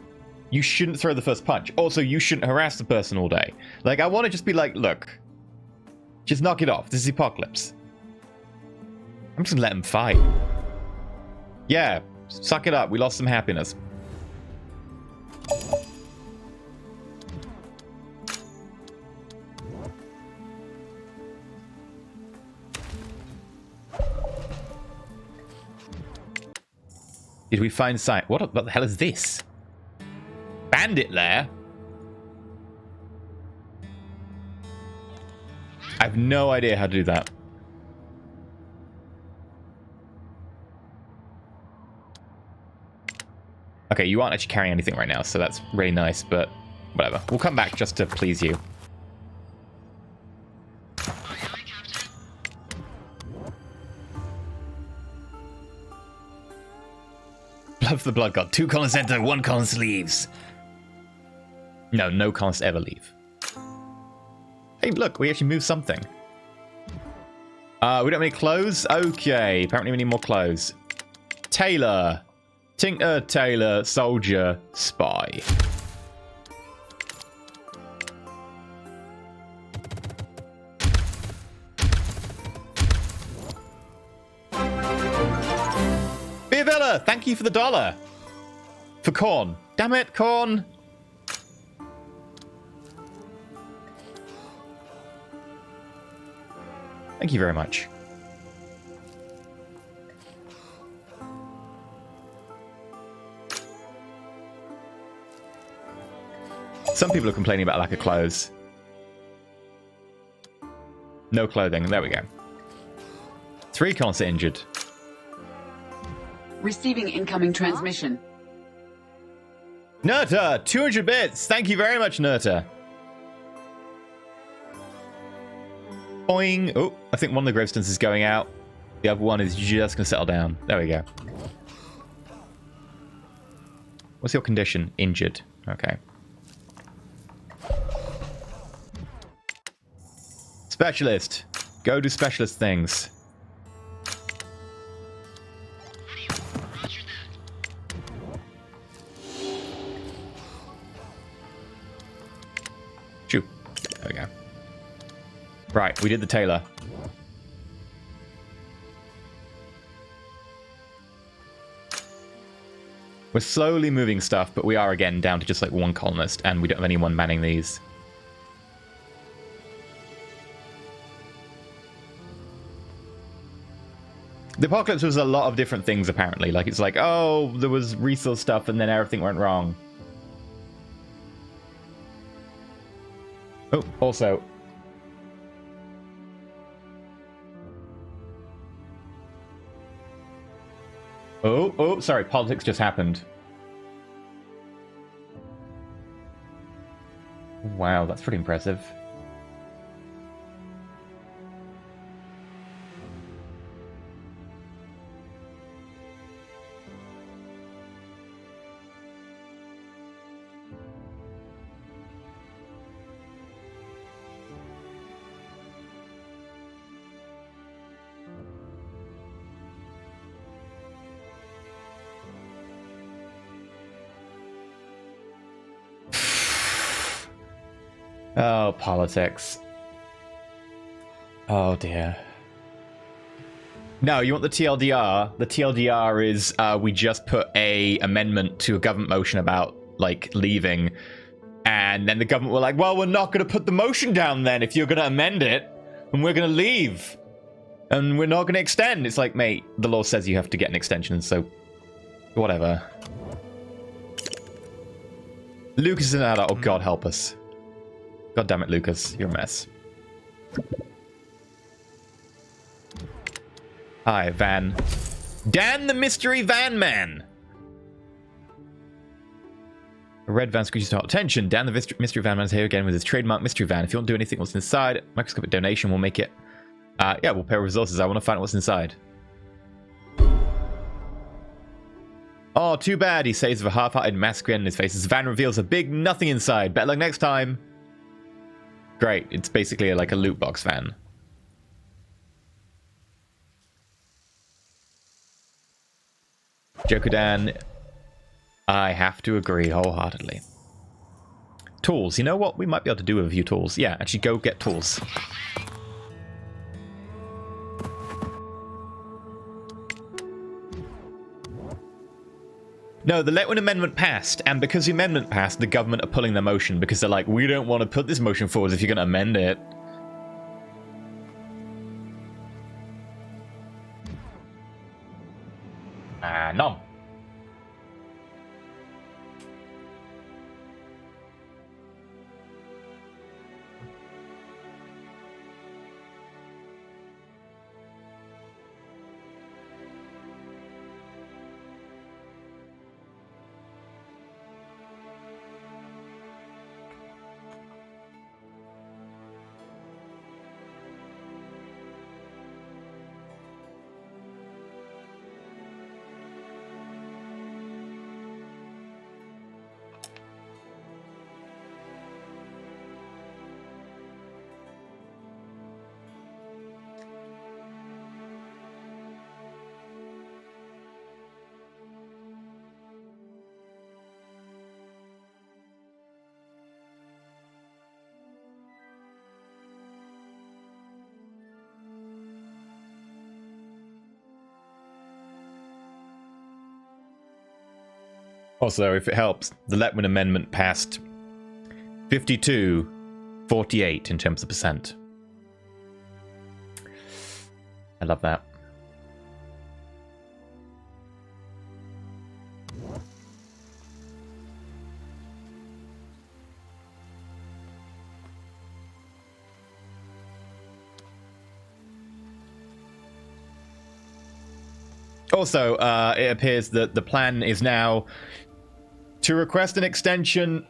you shouldn't throw the first punch. Also, you shouldn't harass the person all day. Like, I want to just be like, look, just knock it off. This is the apocalypse. I'm just gonna let them fight. Yeah, suck it up. We lost some happiness. Did we find sign? What the hell is this? Bandit lair? I have no idea how to do that. Okay, you aren't actually carrying anything right now, so that's really nice, but whatever. We'll come back just to please you. Blood for the Blood God. 2 colonists enter, 1 colonist leaves. No, no colonists ever leave. Hey, look, we actually moved something. We don't have any clothes? Okay, apparently we need more clothes. Tailor. Tinker, tailor, soldier, spy. Villa, thank you for the $1. For corn. Damn it, corn. Thank you very much. Some people are complaining about lack of clothes. No clothing. There we go. 3 colonists are injured. Receiving incoming transmission. Nurta, 200 bits. Thank you very much, Nurta. Boing. Oh, I think one of the gravestones is going out. The other one is just going to settle down. There we go. What's your condition? Injured. Okay. Specialist. Go do specialist things. Roger that. Shoo. There we go. Right, we did the tailor. We're slowly moving stuff, but we are again down to just like 1 colonist, and we don't have anyone manning these. The apocalypse was a lot of different things, apparently. Like, it's like, oh, there was resource stuff, and then everything went wrong. Oh, also... Oh, sorry, politics just happened. Wow, that's pretty impressive. Oh, politics. Oh, dear. No, you want the TLDR? The TLDR is we just put a amendment to a government motion about, like, leaving. And then the government were like, well, we're not going to put the motion down then if you're going to amend it. And we're going to leave. And we're not going to extend. It's like, mate, the law says you have to get an extension, so whatever. Lucas is an adult. Oh, God help us. God damn it, Lucas. You're a mess. Hi, Van. Dan the Mystery Van Man. A red van screeches to attention. Dan the Mystery Van Man is here again with his trademark Mystery Van. If you want to do anything what's inside, microscopic donation will make it. Yeah, we'll pay resources. I want to find out what's inside. Oh, too bad, he says with a half-hearted mask grin on his face as Van reveals a big nothing inside. Better luck next time. Great, it's basically like a loot box van. Jokudan, I have to agree wholeheartedly. Tools, you know what? We might be able to do with a few tools. Yeah, actually go get tools. No, the Letwin Amendment passed, and because the amendment passed, the government are pulling their motion because they're like, we don't want to put this motion forward if you're going to amend it. No. Also, if it helps, the Letwin Amendment passed 52-48 in terms of percent. I love that. Also, it appears that the plan is now to request an extension,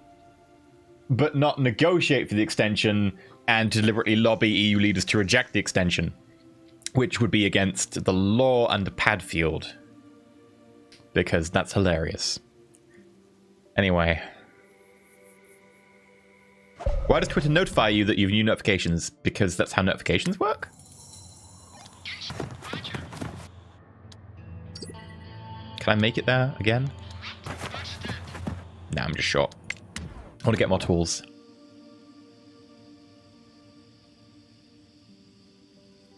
but not negotiate for the extension, and to deliberately lobby EU leaders to reject the extension, which would be against the law under Padfield, because that's hilarious. Anyway. Why does Twitter notify you that you have new notifications? Because that's how notifications work? Can I make it there again? Nah, I'm just short. I want to get more tools.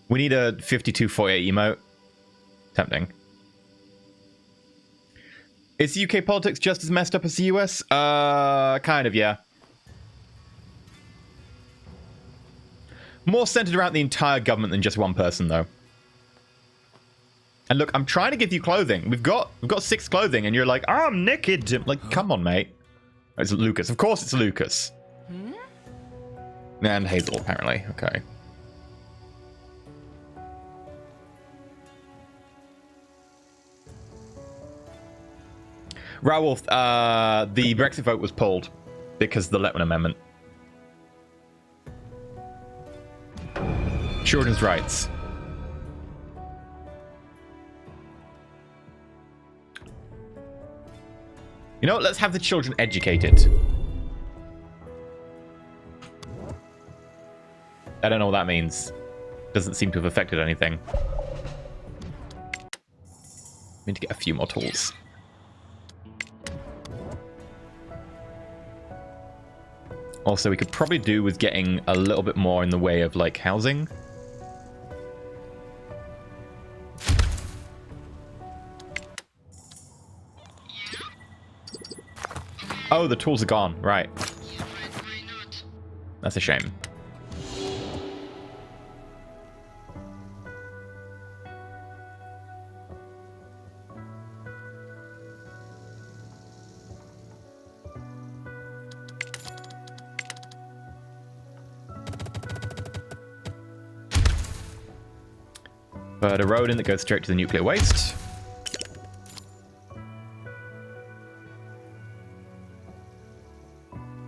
We need a 5248 emote. Tempting. Is UK politics just as messed up as the US? Kind of, yeah. More centered around the entire government than just one person, though. And look, I'm trying to give you clothing. We've got 6 clothing, and you're like, oh, I'm naked. I'm like, come on, mate. It's Lucas. Of course it's Lucas. And Hazel, apparently. Okay. Raoulf, the Brexit vote was pulled because of the Letwin Amendment. Children's rights. You know what? Let's have the children educated. I don't know what that means. Doesn't seem to have affected anything. Need to get a few more tools. Also, we could probably do with getting a little bit more in the way of, like, housing. Oh, the tools are gone. Right. That's a shame. But a road in that goes straight to the nuclear waste.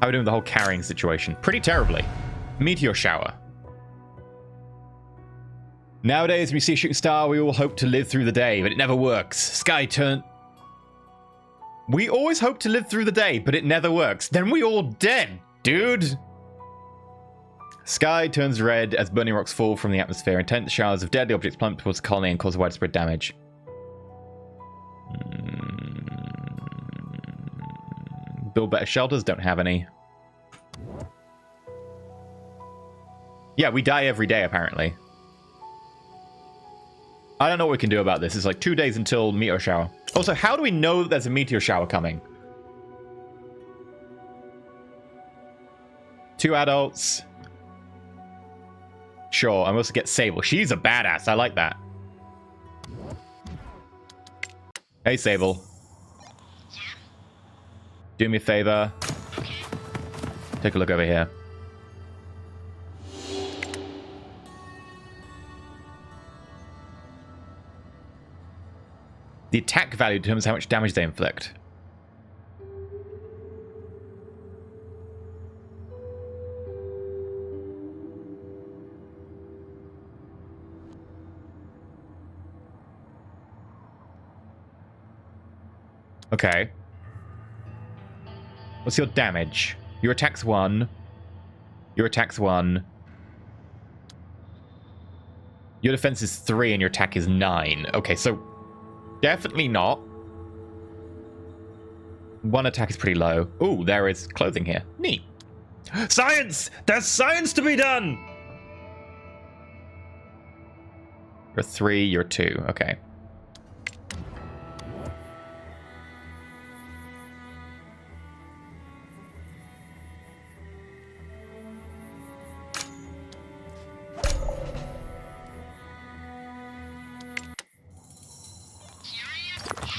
How are we doing with the whole carrying situation? Pretty terribly. Meteor shower. Nowadays, when we see a shooting star, we all hope to live through the day, but it never works. Sky turn... We always hope to live through the day, but it never works. Then we all dead, dude. Sky turns red as burning rocks fall from the atmosphere. Intense showers of deadly objects plummet towards the colony and cause widespread damage. Build better shelters, don't have any. Yeah, we die every day, apparently. I don't know what we can do about this. It's like 2 days until meteor shower. Also, how do we know that there's a meteor shower coming? 2 adults. Sure, I'm supposed to get Sable. She's a badass. I like that. Hey, Sable. Do me a favor. Take a look over here. The attack value determines how much damage they inflict. Okay. What's your damage? Your attack's 1. Your attack's 1. Your defense is 3 and your attack is 9. Okay, so definitely not. 1 attack is pretty low. Ooh, there is clothing here. Neat. Science! There's science to be done! You're 3, you're 2. Okay. 3, you're 2. Okay.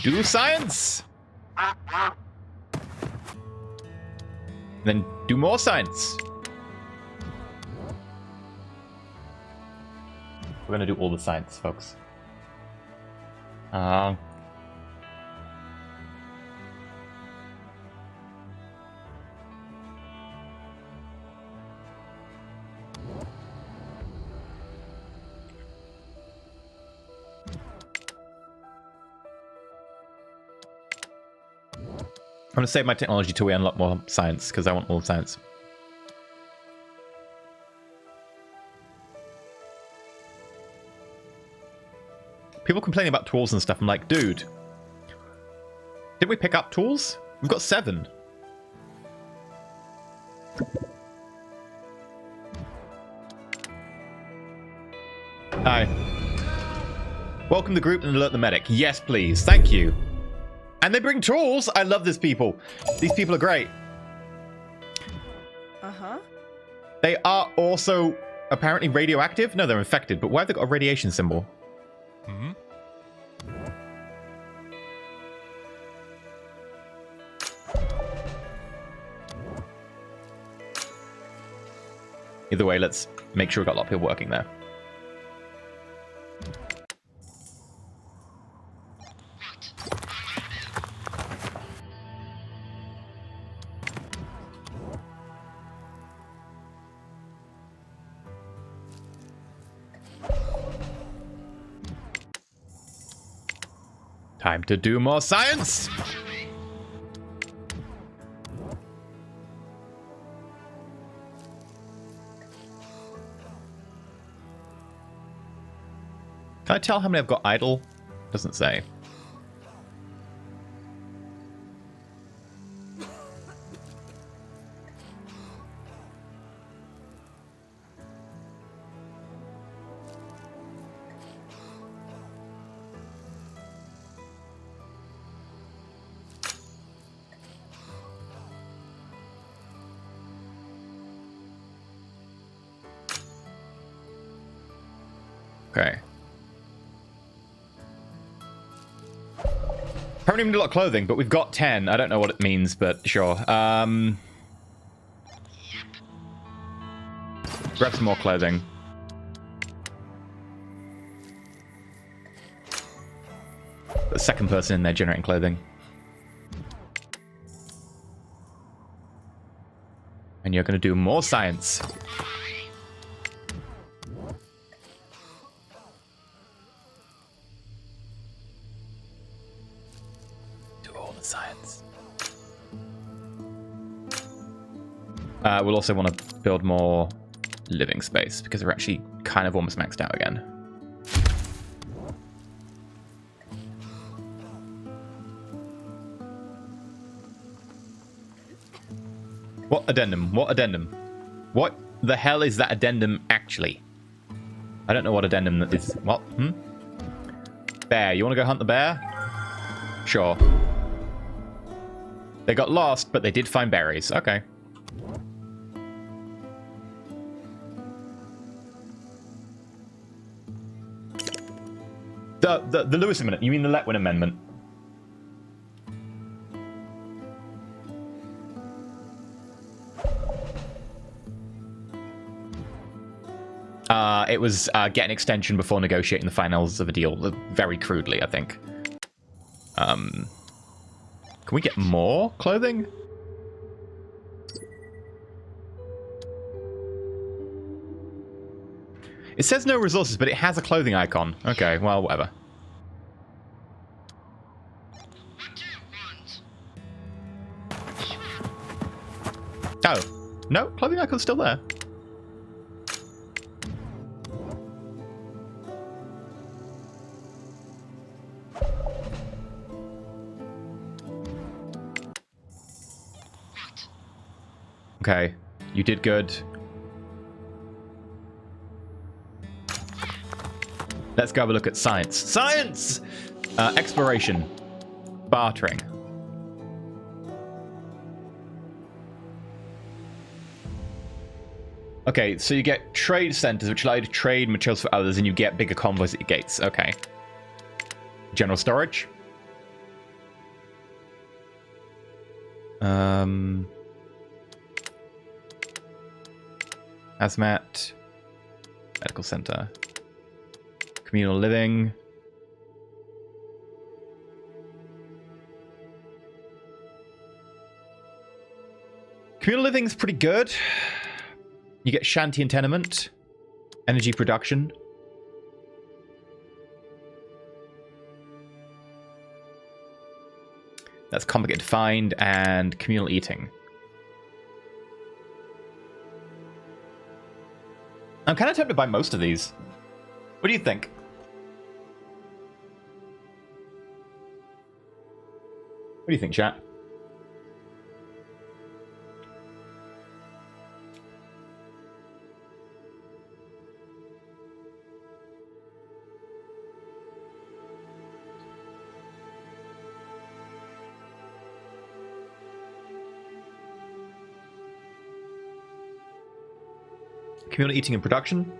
Do science! Then do more science. We're gonna do all the science, folks. I'm going to save my technology till we unlock more science, because I want all science. People complaining about tools and stuff. I'm like, dude, didn't we pick up tools? We've got 7. Hi. Welcome to the group and alert the medic. Yes, please. Thank you. And they bring tools. I love these people. These people are great. Uh-huh. They are also apparently radioactive. No, they're infected. But why have they got a radiation symbol? Mm-hmm. Either way, let's make sure we've got a lot of people working there. Time to do more science! Can I tell how many I've got idle? Doesn't say. Okay. Haven't even done a lot of clothing, but we've got 10. I don't know what it means, but sure. Grab some more clothing. The second person in there generating clothing. And you're going to do more science. Science. We'll also want to build more living space because we're actually kind of almost maxed out again. What addendum? What addendum? What the hell is that addendum actually? I don't know what addendum that is. What? Bear. You want to go hunt the bear? Sure. They got lost, but they did find berries. Okay. The Lewis Amendment. You mean the Letwin Amendment? It was get an extension before negotiating the finals of a deal. Very crudely, I think. Can we get more clothing? It says no resources, but it has a clothing icon. Okay, well, whatever. Oh, no, clothing icon's still there. Okay, you did good. Let's go have a look at science. Science! Exploration. Bartering. Okay, so you get trade centers, which allow you to trade materials for others, and you get bigger convoys at your gates. Okay. General storage. Hazmat. Medical center. Communal living. Communal living's pretty good. You get shanty and tenement. Energy production. That's complicated to find, and communal eating. I'm kind of tempted by most of these. What do you think? What do you think, chat? Communal eating and production.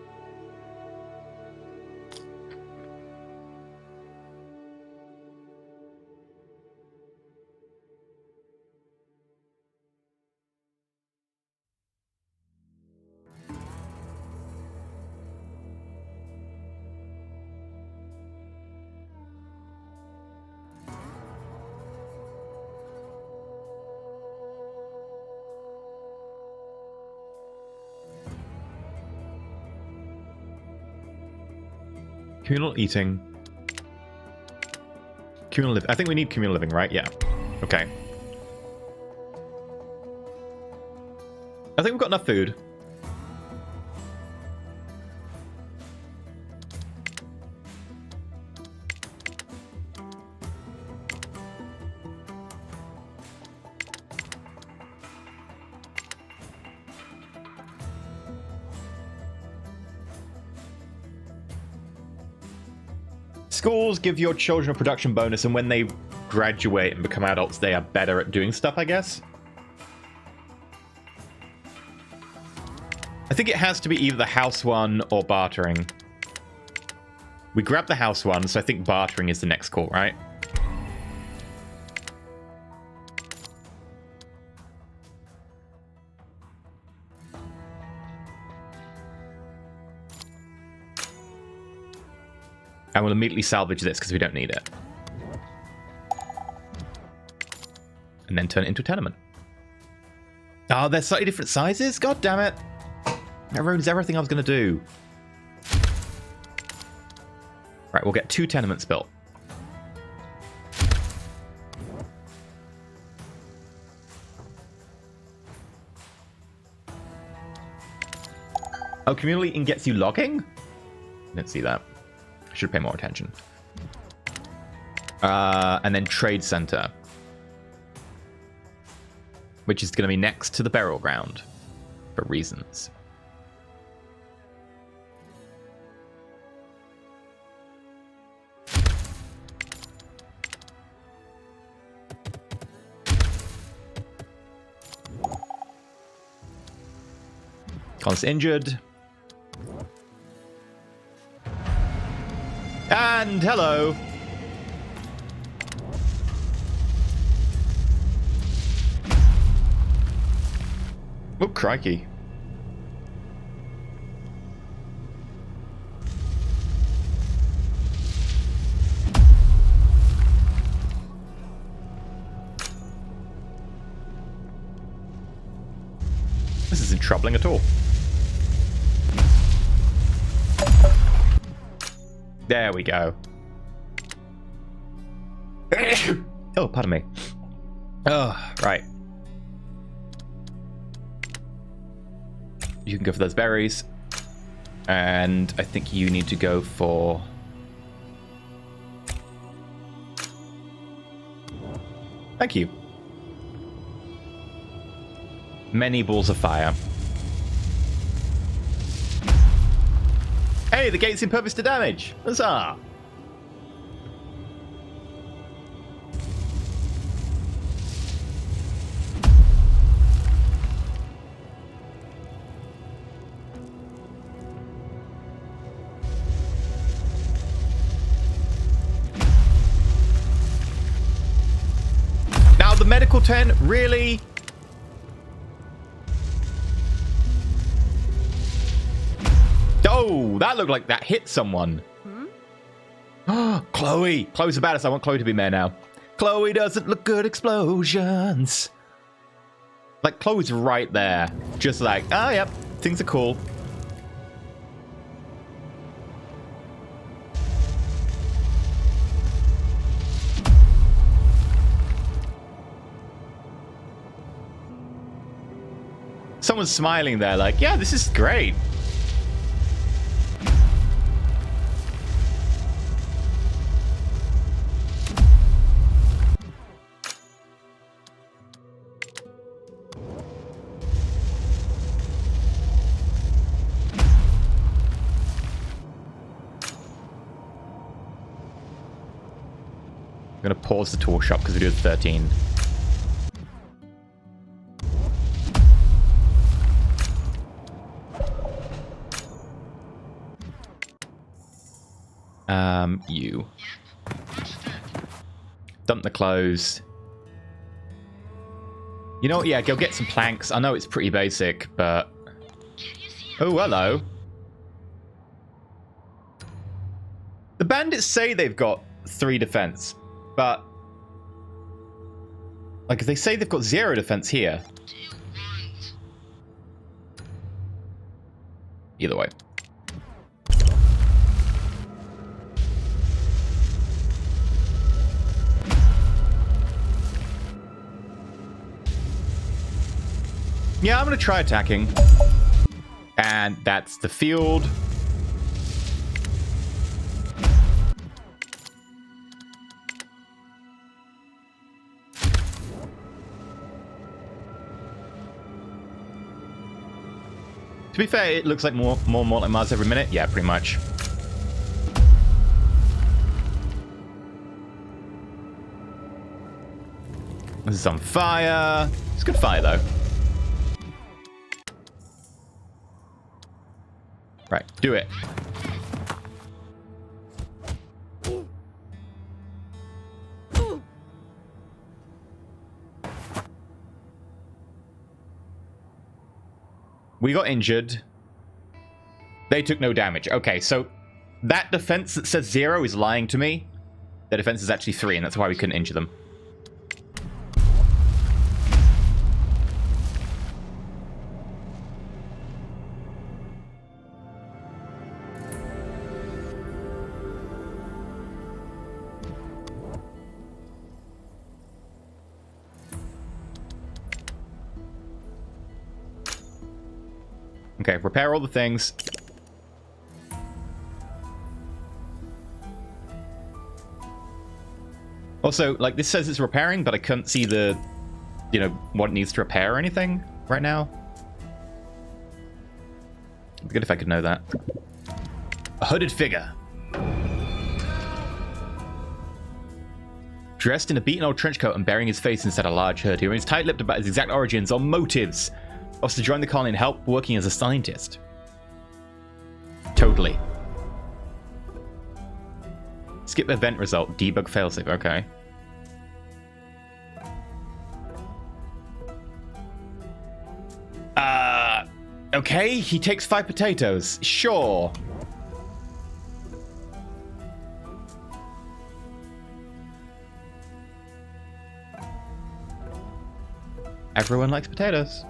Communal eating. Communal living. I think we need communal living, right? Yeah. Okay. I think we've got enough food. Schools give your children a production bonus, and when they graduate and become adults, they are better at doing stuff, I guess. I think it has to be either the house one or bartering. We grabbed the house one, so I think bartering is the next call, right? And we'll immediately salvage this because we don't need it. And then turn it into a tenement. Oh, they're slightly different sizes? God damn it. That ruins everything I was going to do. Right, we'll get 2 tenements built. Oh, communal eating gets you logging? Didn't see that. Should pay more attention. And then trade center, which is going to be next to the burial ground for reasons. Con's injured. And hello. Oh, crikey. This isn't troubling at all. There we go. Oh, pardon me. Oh, right. You can go for those berries. And I think you need to go for... Thank you. Many balls of fire. Hey, the gate's impervious to damage. Huzzah! medical tent? Really? Oh, that looked like that hit someone. Chloe! Chloe's the baddest. I want Chloe to be mayor now. Chloe doesn't look good. Explosions. Like, Chloe's right there. Just like, oh, yep. Things are cool. Someone's smiling there like, yeah, this is great. I'm going to pause the tool shop because we do it 13. You. Dump the clothes. You know what? Yeah, go get some planks. I know it's pretty basic, but... Oh, hello. The bandits say they've got 3 defense, but... Like, they say they've got 0 defense here. Either way. Yeah, I'm going to try attacking. And that's the field. To be fair, it looks like more like Mars every minute. Yeah, pretty much. This is on fire. It's good fire, though. Right, do it. We got injured. They took no damage. Okay, so that defense that says 0 is lying to me. Their defense is actually 3, and that's why we couldn't injure them. Okay, repair all the things. Also, like, this says it's repairing, but I couldn't see the, you know, what it needs to repair or anything right now. It'd be good if I could know that. A hooded figure. Dressed in a beaten old trench coat and bearing his face inside a large hood, he remains tight-lipped about his exact origins or motives. Offers to join the colony and help working as a scientist. Totally. Skip event result. Debug failsafe. Okay. Okay. He takes 5 potatoes. Sure. Everyone likes potatoes.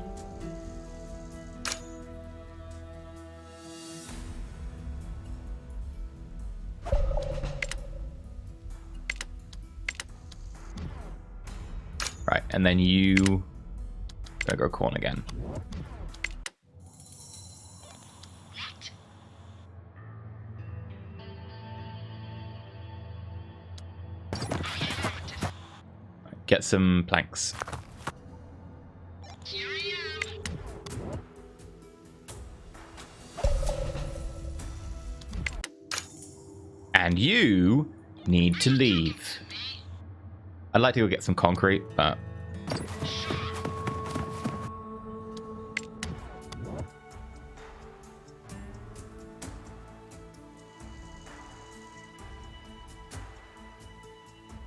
Right, and then you gotta go corn again. Right, get some planks. Here I am. And you need to leave. I'd like to go get some concrete, but...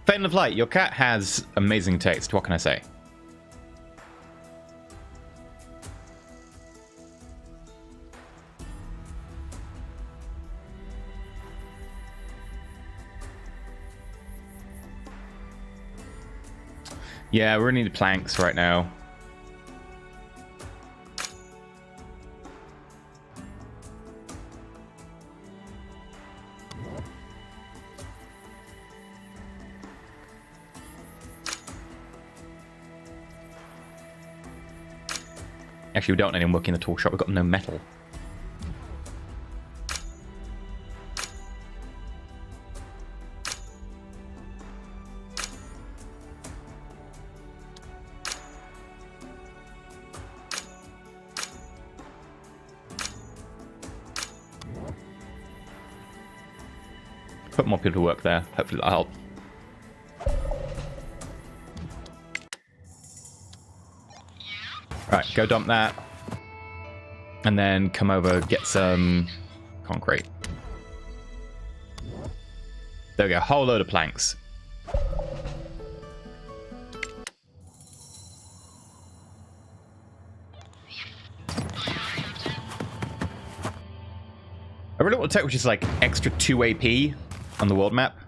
Fatal of Light, your cat has amazing taste. What can I say? Yeah, we're gonna need planks right now. Actually, we don't need him working in the tool shop. We've got no metal. Put more people to work there. Hopefully that'll help. Right, go dump that. And then come over, get some concrete. There we go, whole load of planks. I really want to take which is like extra 2 AP on the world map.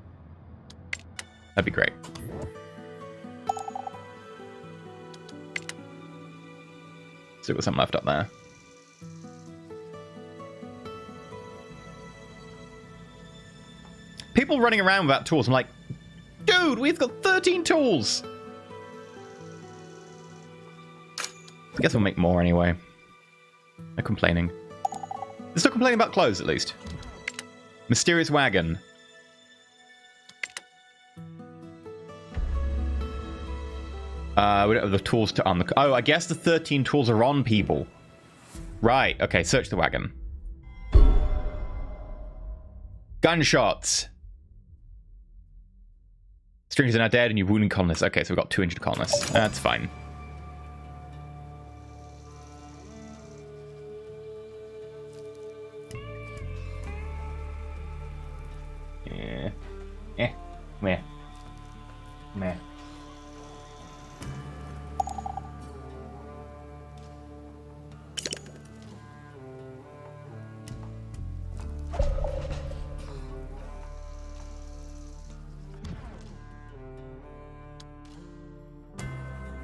That'd be great. Still got some left up there. People running around without tools. I'm like, dude, we've got 13 tools. I guess we'll make more anyway. No complaining. They're still complaining about clothes, at least. Mysterious wagon. We don't have the tools to on the... Oh, I guess the 13 tools are on people. Right, okay, search the wagon. Gunshots. Strangers are now dead and you've wounded colonists. Okay, so we've got 2 injured colonists. That's fine. Yeah. Meh. Meh.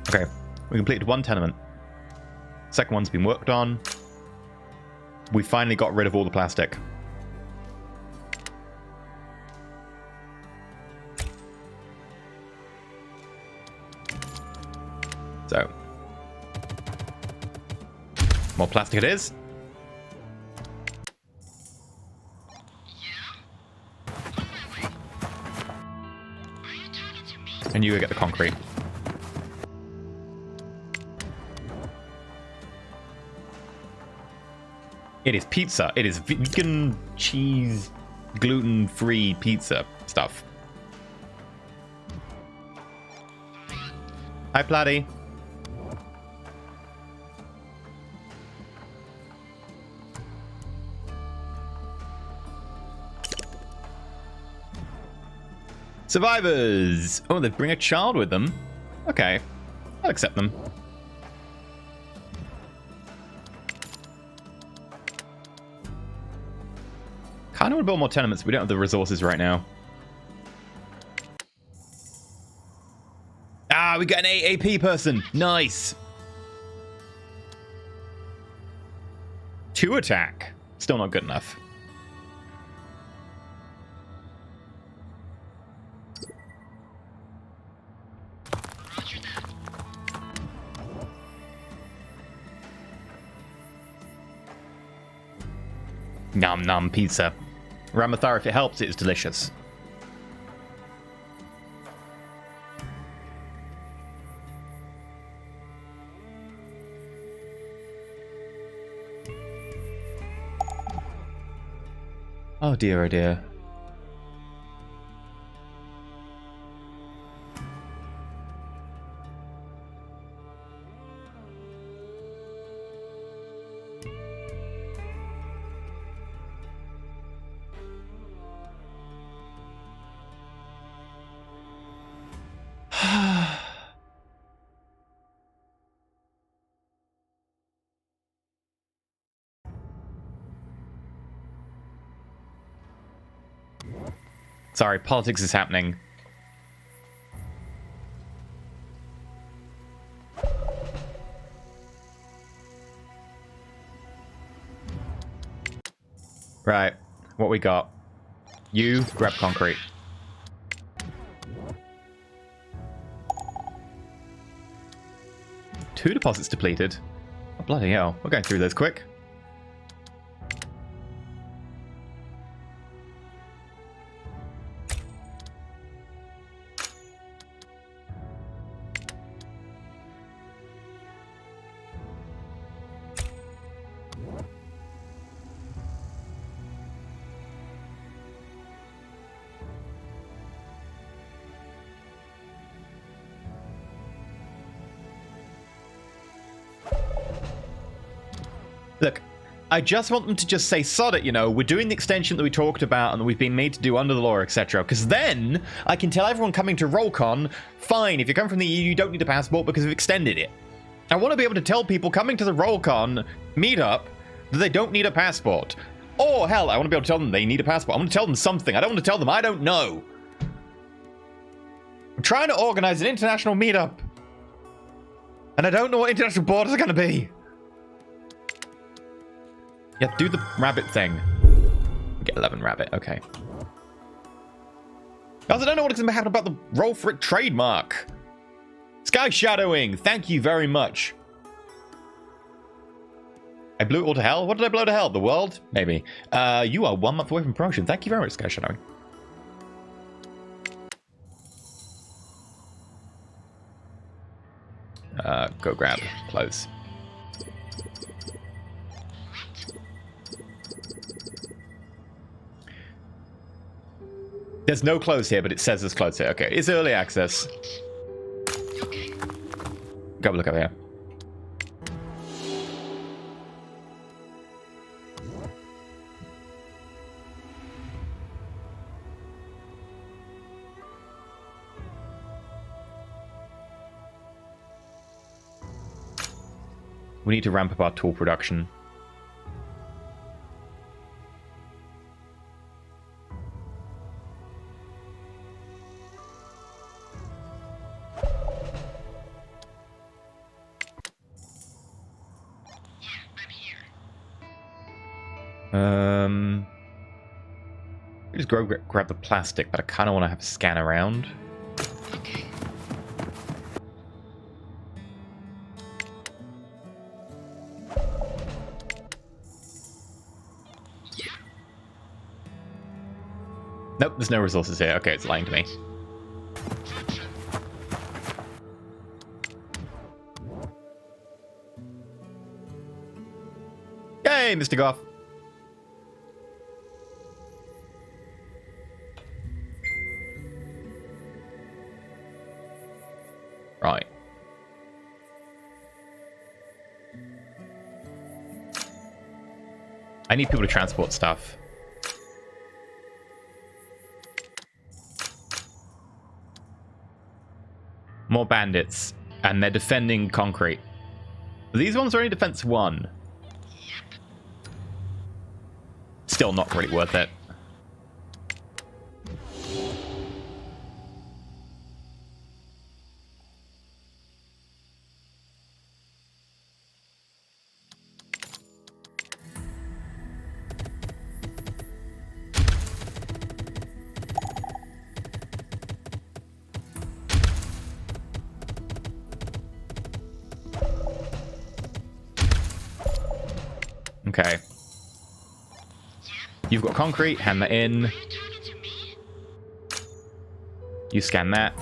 Okay, we completed 1 tenement. Second one's been worked on. We finally got rid of all the plastic. So, more plastic it is. And you go get the concrete. It is pizza. It is vegan, cheese, gluten-free pizza stuff. Hi, Platty. Survivors! Oh, they bring a child with them. Okay, I'll accept them. Kind of want to build more tenements, but we don't have the resources right now. Ah, we got an AAP person. Nice. 2 attack. Still not good enough. Nom nom pizza. Ramathar, if it helps, it is delicious. Oh dear, oh dear. Sorry, politics is happening. Right, what we got? You grab concrete. Two deposits depleted. Oh, bloody hell. We're going through those quick. Look, I just want them to just say, sod it, you know, we're doing the extension that we talked about and that we've been made to do under the law, etc. Because then I can tell everyone coming to Rollcon, fine, if you come from the EU, you don't need a passport because we've extended it. I want to be able to tell people coming to the Rollcon meetup that they don't need a passport. Or, hell, I want to be able to tell them they need a passport. I want to tell them something. I don't want to tell them I don't know. I'm trying to organize an international meetup. And I don't know what international borders are going to be. Yeah, do the rabbit thing. Get 11 rabbit, okay. Guys, I don't know what's going to happen about the roll for it trademark. Sky Shadowing, thank you very much. I blew it all to hell? What did I blow to hell? The world? Maybe. You are 1 month away from promotion. Thank you very much, Sky Shadowing. Go grab clothes. There's no clothes here, but it says there's clothes here. Okay, it's early access. Okay. Go have a look over here. We need to ramp up our tool production. I just grab the plastic, but I kind of want to have a scan around. Okay. Nope, there's no resources here. Okay, it's lying to me. Yay, Mr. Goff. Right. I need people to transport stuff. More bandits, and they're defending concrete. These ones are only defense 1. Still not really worth it. Okay. You've got concrete, hand that in. Are you talking to me? You scan that.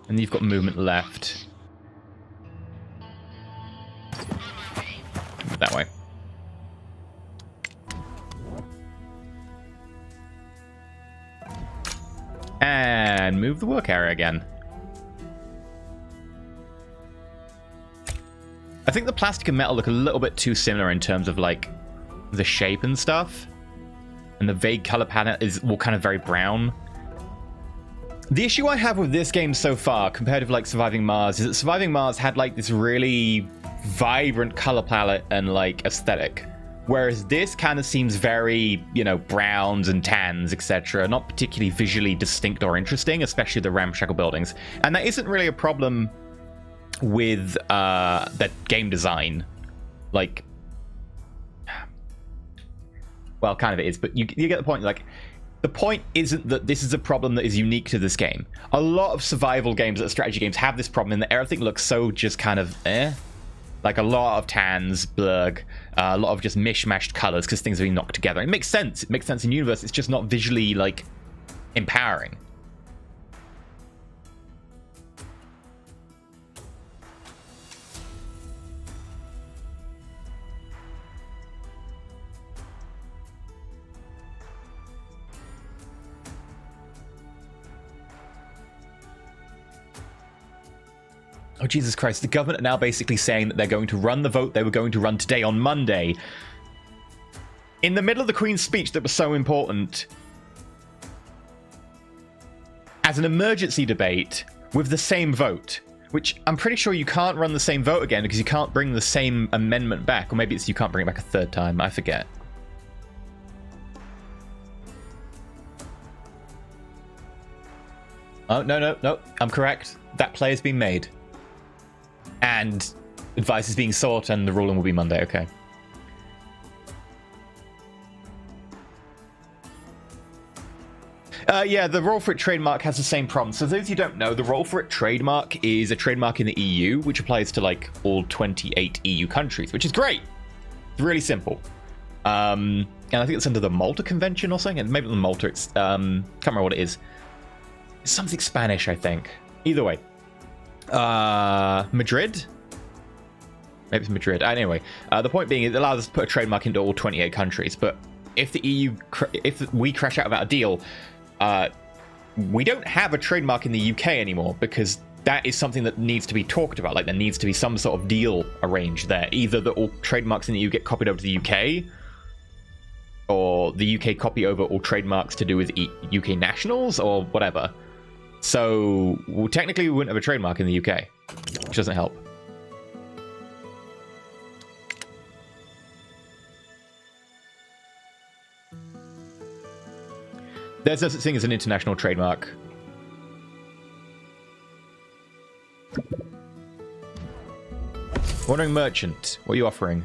And you've got movement left. That way. And move the work area again. I think the plastic and metal look a little bit too similar in terms of like the shape and stuff. And the vague color palette is all kind of very brown. The issue I have with this game so far, compared to like Surviving Mars, is that Surviving Mars had like this really vibrant color palette and like aesthetic, whereas this kind of seems very, you know, browns and tans, etc., not particularly visually distinct or interesting, especially the ramshackle buildings. And that isn't really a problem with the game design. Like, well, kind of it is, but you get the point. Like, the point isn't that this is a problem that is unique to this game. A lot of survival games, strategy games, have this problem in that everything looks so just kind of like a lot of tans, blurg, a lot of just mishmashed colors because things are being knocked together. It makes sense. It makes sense in universe. It's just not visually like empowering. Oh, Jesus Christ. The government are now basically saying that they're going to run the vote they were going to run today on Monday. In the middle of the Queen's speech that was so important, as an emergency debate with the same vote, which I'm pretty sure you can't run the same vote again because you can't bring the same amendment back. Or maybe it's you can't bring it back a third time. I forget. Oh, no. I'm correct. That play has been made. And advice is being sought, and the ruling will be Monday. Okay. Yeah, the roll for it trademark has the same problem. So those of you who don't know, the roll for it trademark is a trademark in the EU, which applies to like all 28 EU countries, which is great. It's really simple. And I think it's under the Malta Convention or something. And maybe the Malta, it's can't remember what it is. It's something Spanish, I think. Either way. Madrid? Maybe it's Madrid. Anyway, the point being, it allows us to put a trademark into all 28 countries. But if the EU, if we crash out without a deal, we don't have a trademark in the UK anymore because that is something that needs to be talked about. Like, there needs to be some sort of deal arranged there. Either that all trademarks in the EU get copied over to the UK, or the UK copy over all trademarks to do with UK nationals, or whatever. So, well, technically, we wouldn't have a trademark in the UK, which doesn't help. There's no such thing as an international trademark. Wandering Merchant, what are you offering?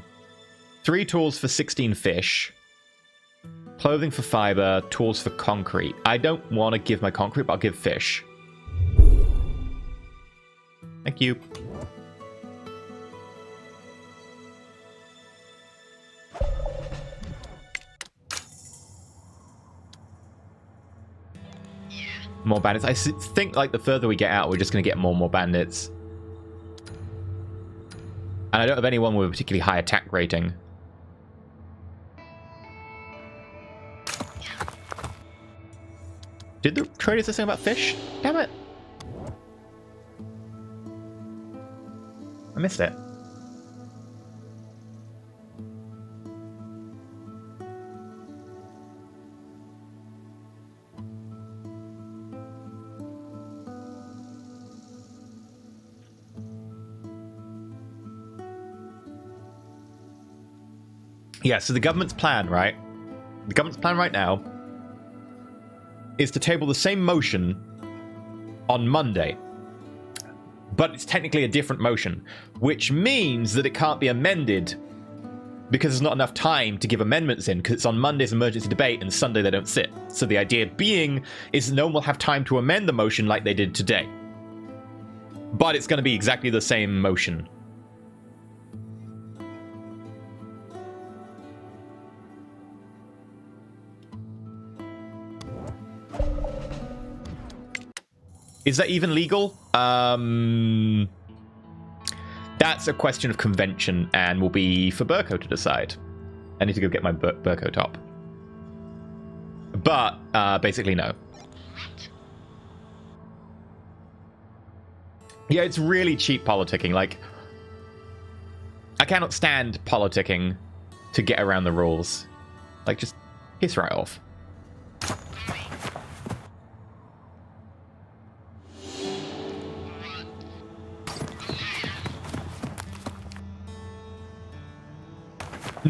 3 tools for 16 fish. Clothing for fiber, tools for concrete. I don't want to give my concrete, but I'll give fish. Thank you. More bandits. I think like the further we get out, we're just going to get more and more bandits. And I don't have anyone with a particularly high attack rating. Did the traders say something about fish? Damn it. I missed it. Yeah, so the government's plan, right? The government's plan right now is to table the same motion on Monday. But it's technically a different motion, which means that it can't be amended because there's not enough time to give amendments in, because it's on Monday's emergency debate and Sunday they don't sit. So the idea being is no one will have time to amend the motion like they did today. But it's going to be exactly the same motion. Is that even legal? That's a question of convention and will be for Burko to decide. I need to go get my Burko top. But, basically, no. Yeah, it's really cheap politicking. Like, I cannot stand politicking to get around the rules. Like, just piss right off.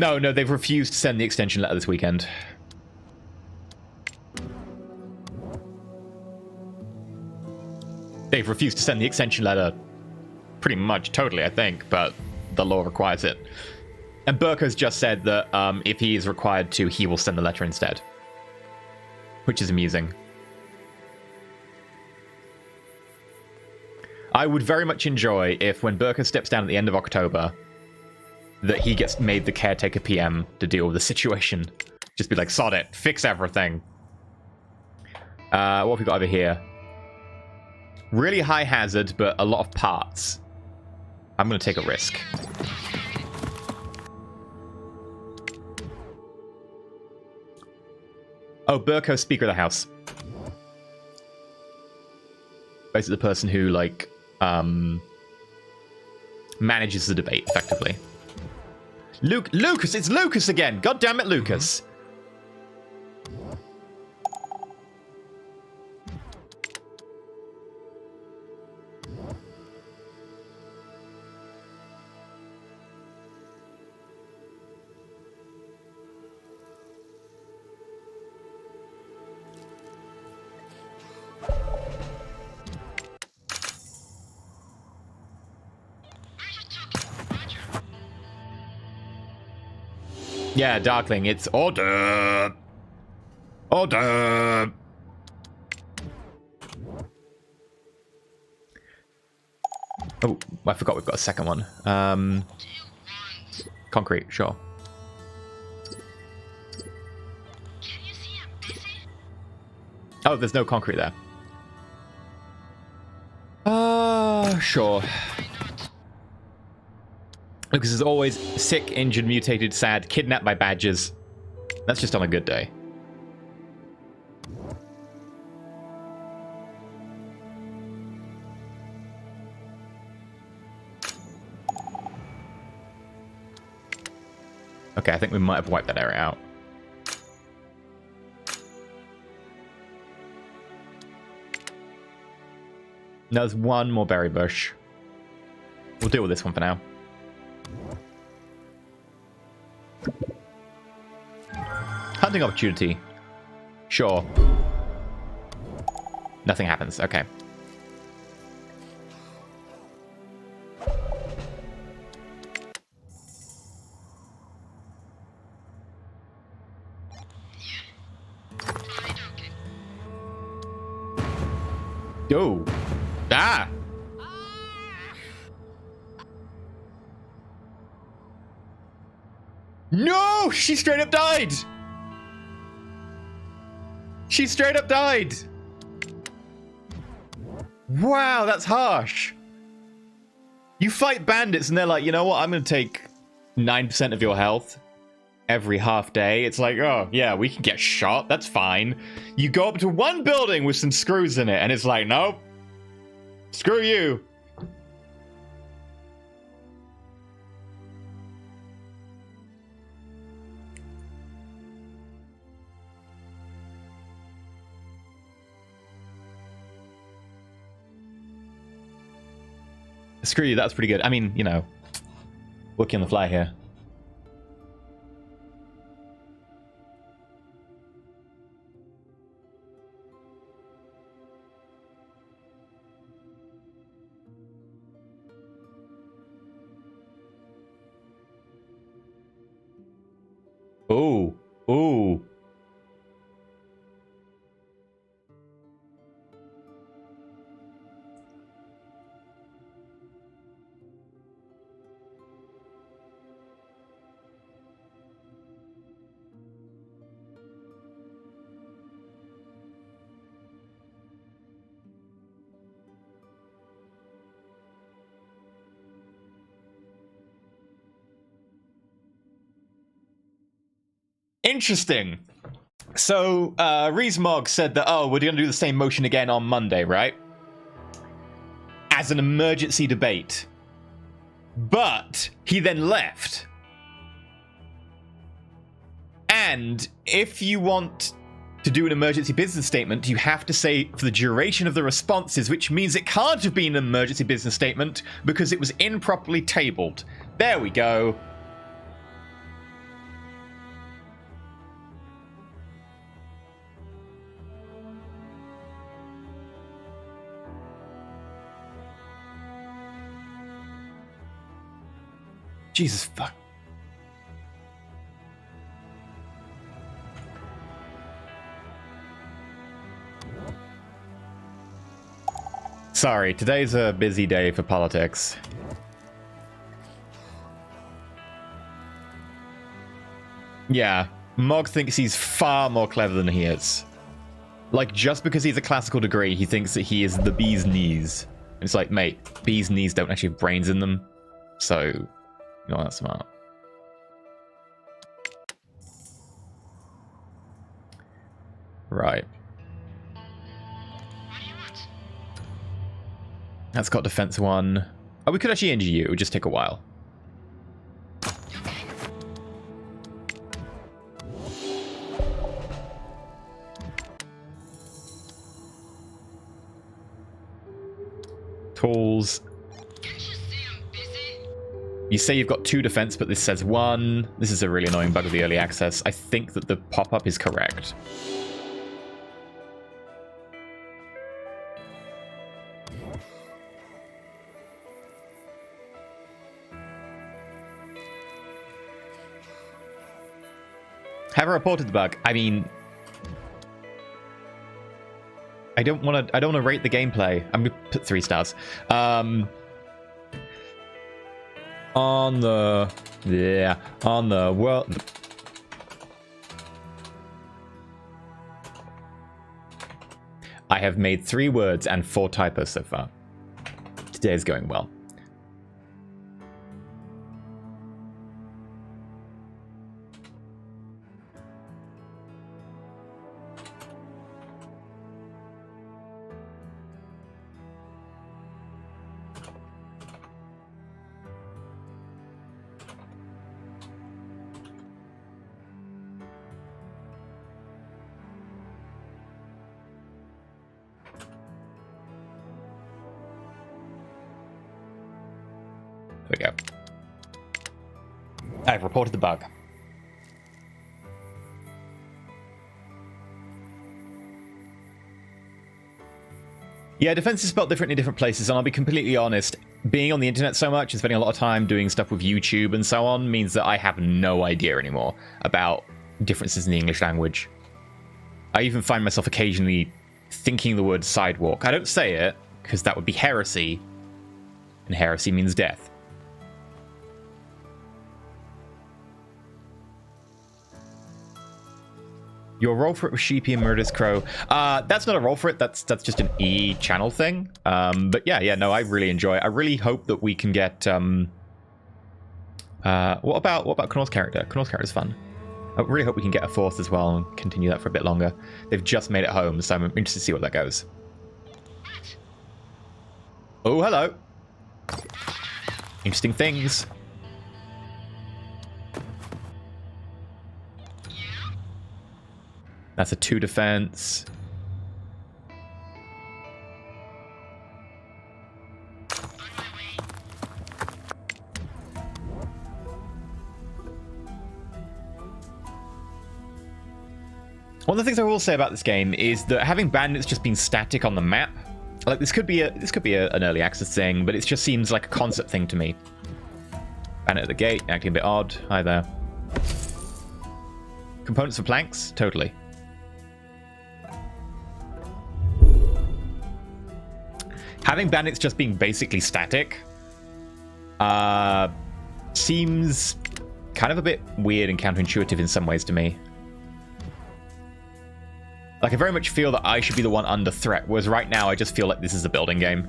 No, they've refused to send the extension letter this weekend. They've refused to send the extension letter pretty much totally, I think, but the law requires it. And Burko's just said that if he is required to, he will send the letter instead. Which is amusing. I would very much enjoy if, when Burko steps down at the end of October, that he gets made the caretaker PM to deal with the situation. Just be like, sod it, fix everything. What have we got over here? Really high hazard, but a lot of parts. I'm going to take a risk. Oh, Burko, Speaker of the House. Basically the person who, like, manages the debate, effectively. Lucas! It's Lucas again! God damn it, Lucas! Yeah, Darkling, it's order! Order! Oh, I forgot we've got a second one. Concrete, sure. Can you see I'm busy? Oh, there's no concrete there. Sure. Lucas is always sick, injured, mutated, sad, kidnapped by badgers. That's just on a good day. Okay, I think we might have wiped that area out. No, there's one more berry bush. We'll deal with this one for now. Hunting opportunity. Sure. Nothing happens. Okay. Yo. Ah. No! She straight up died! She straight up died! Wow, that's harsh. You fight bandits and they're like, you know what, I'm gonna take 9% of your health every half day. It's like, oh, yeah, we can get shot, that's fine. You go up to one building with some screws in it and it's like, nope. Screw you. Screw you, that's pretty good. I mean, you know, working on the fly here. Oh, oh. Interesting. So, Reesmog said that, oh, we're going to do the same motion again on Monday, right? As an emergency debate. But he then left. And if you want to do an emergency business statement, you have to say for the duration of the responses, which means it can't have been an emergency business statement because it was improperly tabled. There we go. Jesus fuck. Sorry, today's a busy day for politics. Yeah, Mog thinks he's far more clever than he is. Like, just because he's a classical degree, he thinks that he is the bee's knees. And it's like, mate, bees' knees don't actually have brains in them. So, you're not that smart. Right. What do you want? That's got defense 1. Oh, we could actually injure you. It would just take a while. Okay. Tools. Can't you see I'm busy? You say you've got 2 defense, but this says 1. This is a really annoying bug of the early access. I think that the pop-up is correct. Have I reported the bug? I mean, I don't want to rate the gameplay. I'm gonna put 3 stars. On the world. I have made 3 words and 4 typos so far. Today is going well. There we go. I've reported the bug. Yeah, defense is spelled differently in different places, and I'll be completely honest, being on the internet so much and spending a lot of time doing stuff with YouTube and so on means that I have no idea anymore about differences in the English language. I even find myself occasionally thinking the word sidewalk. I don't say it, because that would be heresy, and heresy means death. Your roll for it was Sheepy and Murderous Crow. That's not a roll for it. That's just an E channel thing. But yeah, no, I really enjoy it. I really hope that we can get. What about Knorr's character? Knorr's character is fun. I really hope we can get a 4th as well and continue that for a bit longer. They've just made it home, so I'm interested to see what that goes. Oh, hello. Interesting things. That's a 2 defense. One of the things I will say about this game is that having bandits just being static on the map, like this could be an early access thing, but it just seems like a concept thing to me. Bandit at the gate, acting a bit odd. Hi there. Components for planks? Totally. Having bandits just being basically static seems kind of a bit weird and counterintuitive in some ways to me. Like, I very much feel that I should be the one under threat, whereas right now I just feel like this is a building game.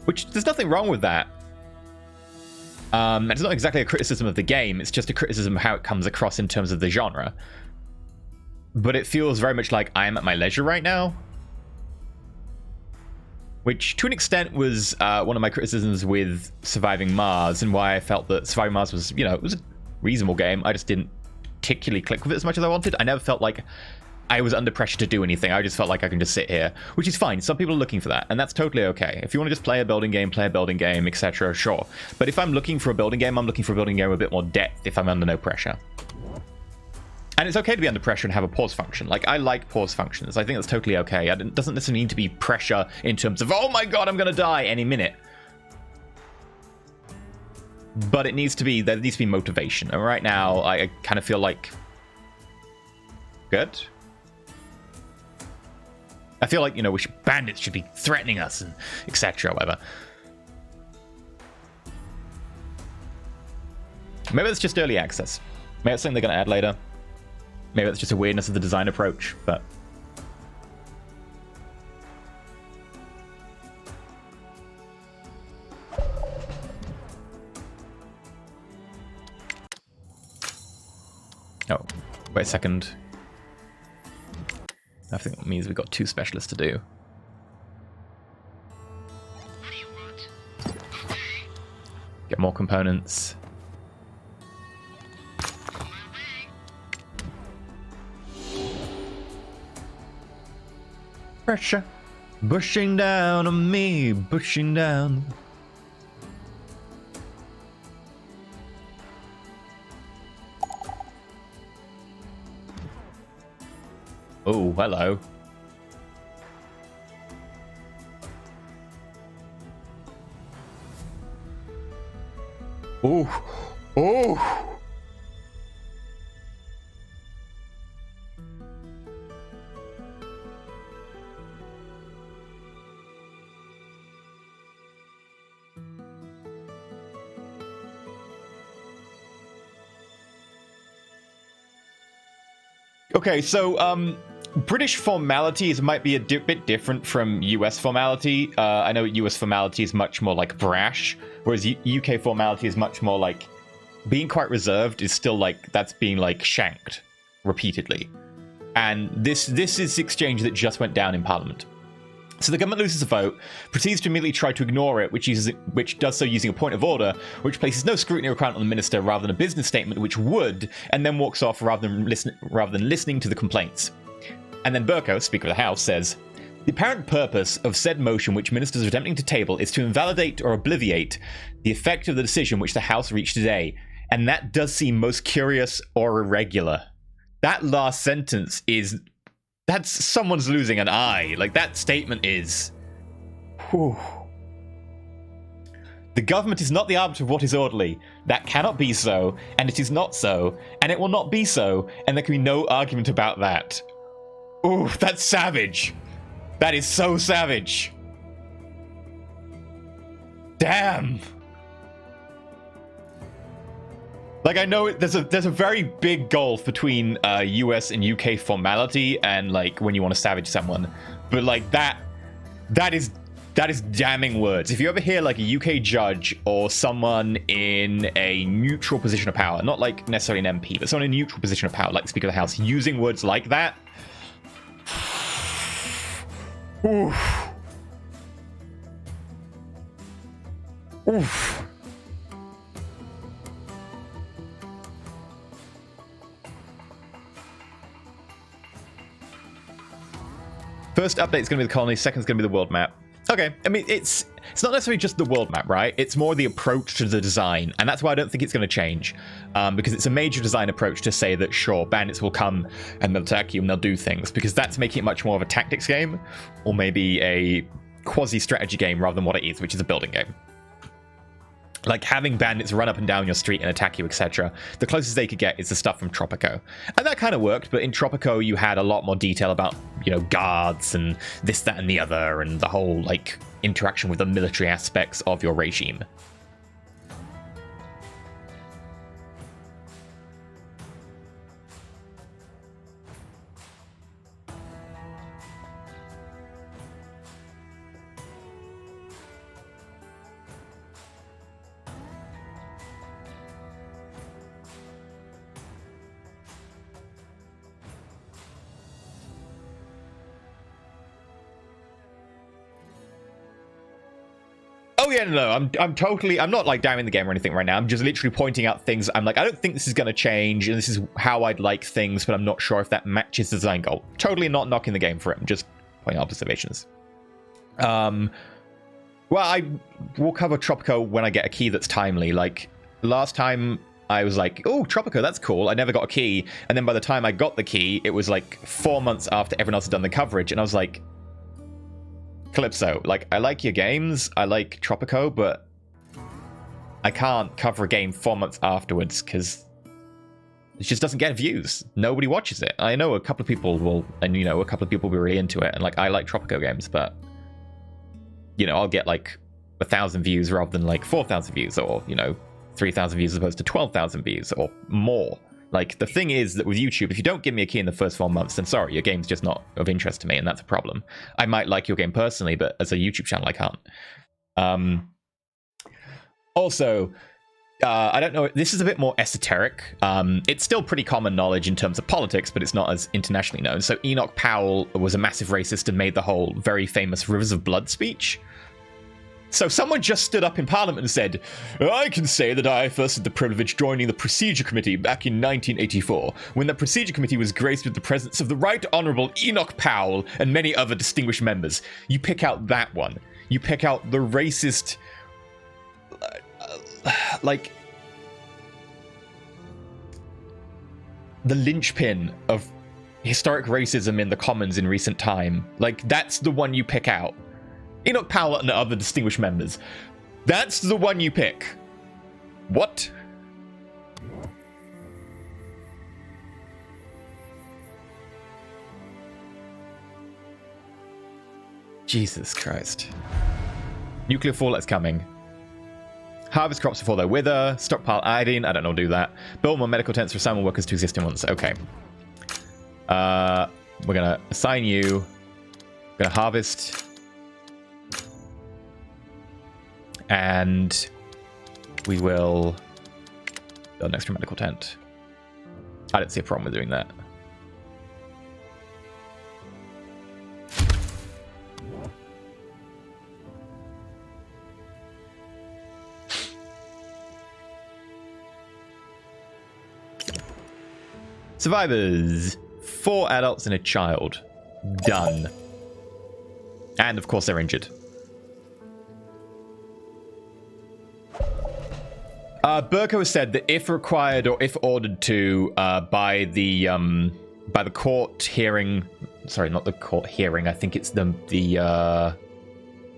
Which, there's nothing wrong with that. It's not exactly a criticism of the game, it's just a criticism of how it comes across in terms of the genre. But it feels very much like I am at my leisure right now. Which, to an extent, was one of my criticisms with Surviving Mars, and why I felt that Surviving Mars was, it was a reasonable game. I just didn't particularly click with it as much as I wanted. I never felt like I was under pressure to do anything. I just felt like I can just sit here, which is fine. Some people are looking for that, and that's totally okay. If you want to just play a building game, etc., sure. But if I'm looking for a building game, I'm looking for a building game with a bit more depth if I'm under no pressure. And it's okay to be under pressure and have a pause function. Like, I like pause functions. I think that's totally okay. It doesn't necessarily need to be pressure in terms of, oh my god, I'm going to die any minute. but there needs to be motivation. And right now, I kind of feel like good. I feel like, bandits should be threatening us and etc. Whatever. Maybe it's just early access. Maybe it's something they're going to add later. Maybe it's just a weirdness of the design approach, but... Oh, wait a second. I think that means we've got 2 specialists to do. What do you want? Okay. Get more components. On my way. Pressure. Pushing down on me, pushing down. Oh, hello. Oh, oh. Okay, so British formalities might be a bit different from US formality. I know US formality is much more like brash, whereas UK formality is much more like being quite reserved is still like that's being like shanked repeatedly. And this is the exchange that just went down in Parliament. So the government loses a vote, proceeds to immediately try to ignore it, which does so using a point of order, which places no scrutiny requirement on the minister rather than a business statement, which would, and then walks off rather than listening to the complaints. And then Burko, Speaker of the House, says, "The apparent purpose of said motion which ministers are attempting to table is to invalidate or obviate the effect of the decision which the House reached today, and that does seem most curious or irregular." That last sentence is... That's someone's losing an eye. Like, that statement is... Whew. The government is not the arbiter of what is orderly. That cannot be so, and it is not so, and it will not be so, and there can be no argument about that. Ooh, that's savage. That is so savage. Damn. Like, I know there's a very big gulf between US and UK formality and like when you want to savage someone, but like that is damning words. If you ever hear like a UK judge or someone in a neutral position of power, not like necessarily an MP, but someone in a neutral position of power, like the Speaker of the House, using words like that, oof. Oof. First update is going to be the colony, second is going to be the world map. Okay, I mean, it's not necessarily just the world map, right? It's more the approach to the design, and that's why I don't think it's going to change, because it's a major design approach to say that, sure, bandits will come and they'll attack you and they'll do things, because that's making it much more of a tactics game, or maybe a quasi-strategy game rather than what it is, which is a building game. Like having bandits run up and down your street and attack you, etc. The closest they could get is the stuff from Tropico. And that kind of worked, but in Tropico you had a lot more detail about, guards and this, that, and the other, and the whole, like, interaction with the military aspects of your regime. Oh yeah, no, I'm not like damning the game or anything right now. I'm just literally pointing out things. I'm like, I don't think this is going to change, and this is how I'd like things, but I'm not sure if that matches the design goal. Totally not knocking the game for it. I'm just pointing out observations. Well, I will cover Tropico when I get a key that's timely. Like last time I was like, oh, Tropico, that's cool. I never got a key. And then by the time I got the key, it was like 4 months after everyone else had done the coverage. And I was like, Calypso, like, I like your games, I like Tropico, but I can't cover a game 4 months afterwards because it just doesn't get views. Nobody watches it. I know a couple of people will, and you know, a couple of people will be really into it, and like I like Tropico games, but you know, I'll get like 1,000 views rather than like 4,000 views, or you know, 3,000 views as opposed to 12,000 views or more. Like, the thing is that with YouTube, if you don't give me a key in the first 4 months, then sorry, your game's just not of interest to me, and that's a problem. I might like your game personally, but as a YouTube channel, I can't. Also, I don't know, this is a bit more esoteric. It's still pretty common knowledge in terms of politics, but it's not as internationally known. So Enoch Powell was a massive racist and made the whole very famous Rivers of Blood speech. So someone just stood up in Parliament and said, I can say that I first had the privilege joining the Procedure Committee back in 1984, when the Procedure Committee was graced with the presence of the Right Honourable Enoch Powell and many other distinguished members. You pick out that one. You pick out the racist... like... the linchpin of historic racism in the Commons in recent time. Like, that's the one you pick out. Enoch Powell and other distinguished members. That's the one you pick. What? Jesus Christ. Nuclear fallout's coming. Harvest crops before they wither. Stockpile iodine. I don't know, do that. Build more medical tents for salmon workers to existing ones. Okay. We're gonna assign you. We're gonna harvest. And we will build an extra medical tent. I don't see a problem with doing that. Survivors. 4 adults and a child. Done. And of course they're injured. Burko has said that if required or if ordered to by the court hearing, sorry, not the court hearing, I think it's the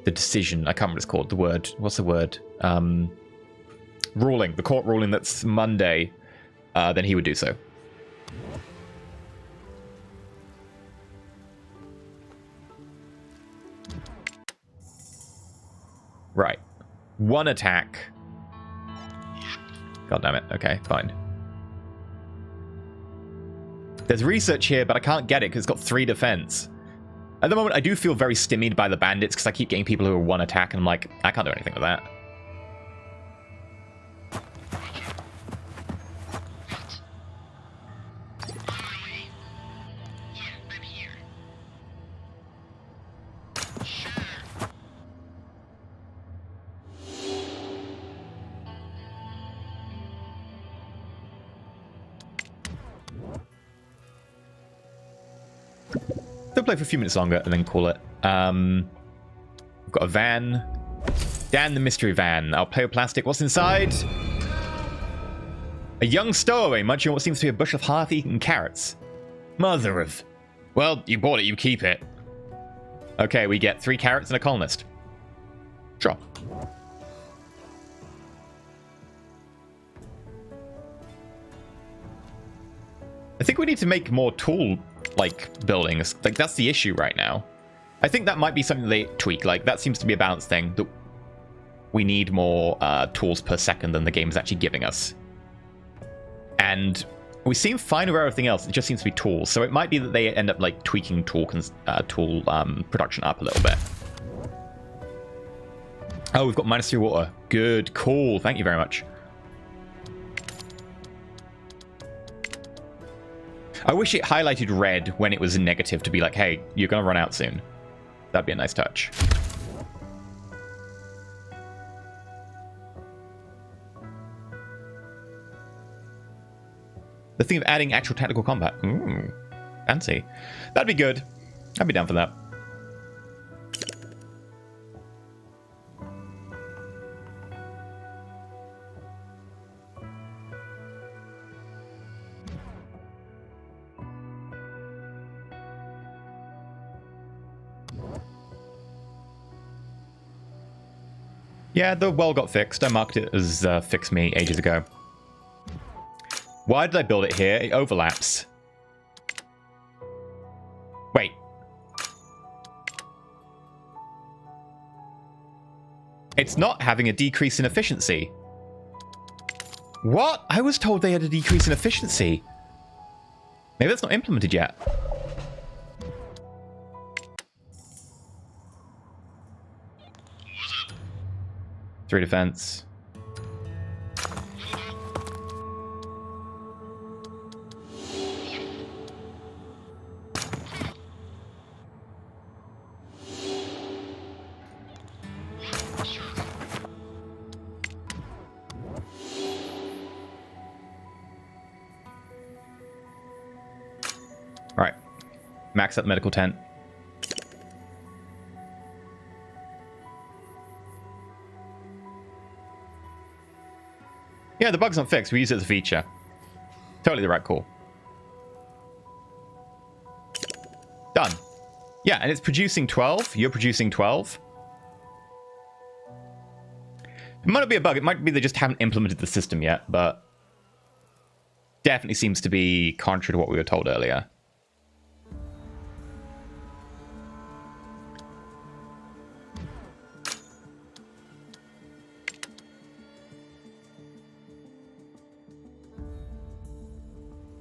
decision. I can't remember what it's called. The word. What's the word? Ruling. The court ruling that's Monday. Then he would do so. Right. 1 attack. God damn it. Okay, fine. There's research here, but I can't get it because it's got 3 defense. At the moment, I do feel very stymied by the bandits because I keep getting people who are 1 attack, and I'm like, I can't do anything with that. They'll play for a few minutes longer and then call it. We've got a van. Dan the mystery van. Our plastic. What's inside? A young stowaway munching what seems to be a bush of half-eaten carrots. Mother of... Well, you bought it, you keep it. Okay, we get 3 carrots and a colonist. Sure. I think we need to make more tool... like buildings. Like, that's the issue right now. I think that might be something they tweak. Like, that seems to be a balance thing, that we need more tools per second than the game is actually giving us. And we seem fine with everything else. It just seems to be tools. So it might be that they end up like tweaking tool production up a little bit. Oh, we've got -3 water. Good, cool. Thank you very much. I wish it highlighted red when it was negative to be like, hey, you're going to run out soon. That'd be a nice touch. The thing of adding actual tactical combat. Ooh, fancy. That'd be good. I'd be down for that. Yeah, the well got fixed. I marked it as fix me ages ago. Why did I build it here? It overlaps. Wait. It's not having a decrease in efficiency. What? I was told they had a decrease in efficiency. Maybe that's not implemented yet. Three defense. All right, max out the medical tent. Yeah, the bug's not fixed. We use it as a feature. Totally the right call. Done. Yeah, and it's producing 12. You're producing 12. It might not be a bug. It might be they just haven't implemented the system yet, but definitely seems to be contrary to what we were told earlier.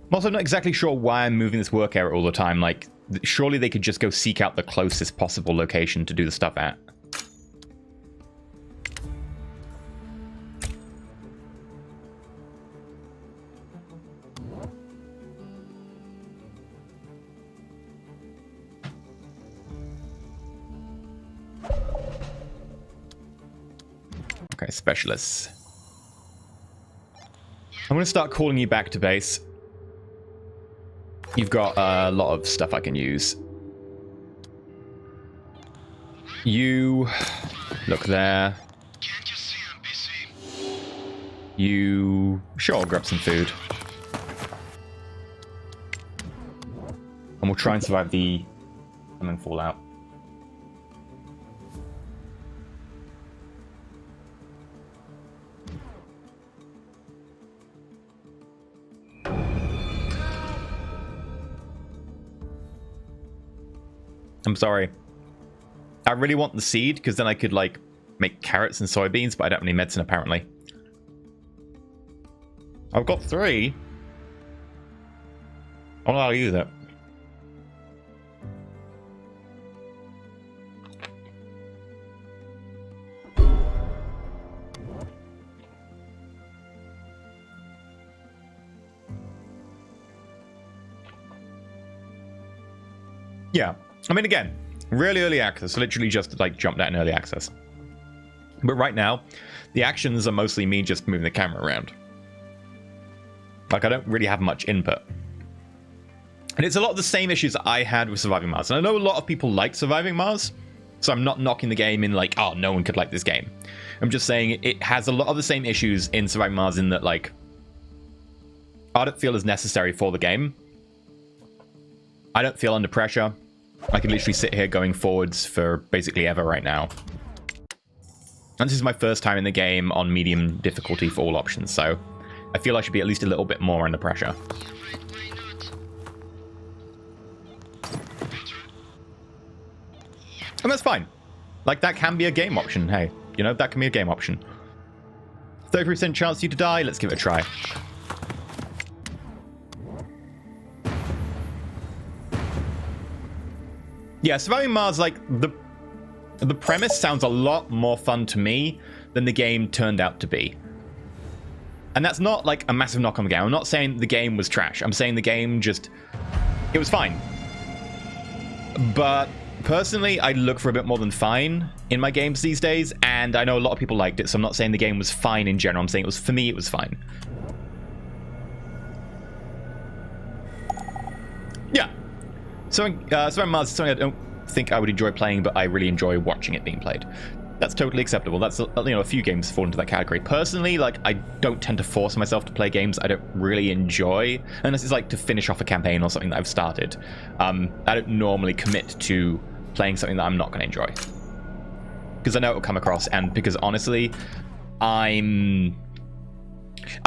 I'm also not exactly sure why I'm moving this work area all the time. Like, surely they could just go seek out the closest possible location to do the stuff at. Okay, specialists. I'm going to start calling you back to base. You've got a lot of stuff I can use. You look there. Can't you see I'm busy? You sure, I'll grab some food. And we'll try and survive the coming fallout. I'm sorry. I really want the seed, because then I could, like, make carrots and soybeans, but I don't have any medicine, apparently. I've got 3. I don't know how to use it. Yeah. I mean, again, really early access, literally just like jumped out in early access. But right now, the actions are mostly me just moving the camera around. Like, I don't really have much input. And it's a lot of the same issues I had with Surviving Mars. And I know a lot of people like Surviving Mars, so I'm not knocking the game in like, oh, no one could like this game. I'm just saying it has a lot of the same issues in Surviving Mars in that, like, I don't feel as necessary for the game. I don't feel under pressure. I could literally sit here going forwards for basically ever right now. And this is my first time in the game on medium difficulty for all options, so I feel I should be at least a little bit more under pressure. And that's fine. Like, that can be a game option, hey. You know, that can be a game option. 30% chance you to die, let's give it a try. Yeah, Surviving Mars, like, the premise sounds a lot more fun to me than the game turned out to be. And that's not, like, a massive knock on the game. I'm not saying the game was trash. I'm saying the game just... It was fine. But, personally, I look for a bit more than fine in my games these days, and I know a lot of people liked it, so I'm not saying the game was fine in general. I'm saying it was, for me, it was fine. Yeah. So, Surviving Mars is something I don't think I would enjoy playing, but I really enjoy watching it being played. That's totally acceptable. That's, you know, a few games fall into that category. Personally, like, I don't tend to force myself to play games I don't really enjoy, unless it's like to finish off a campaign or something that I've started. I don't normally commit to playing something that I'm not going to enjoy. because I know it will come across, and because honestly, I'm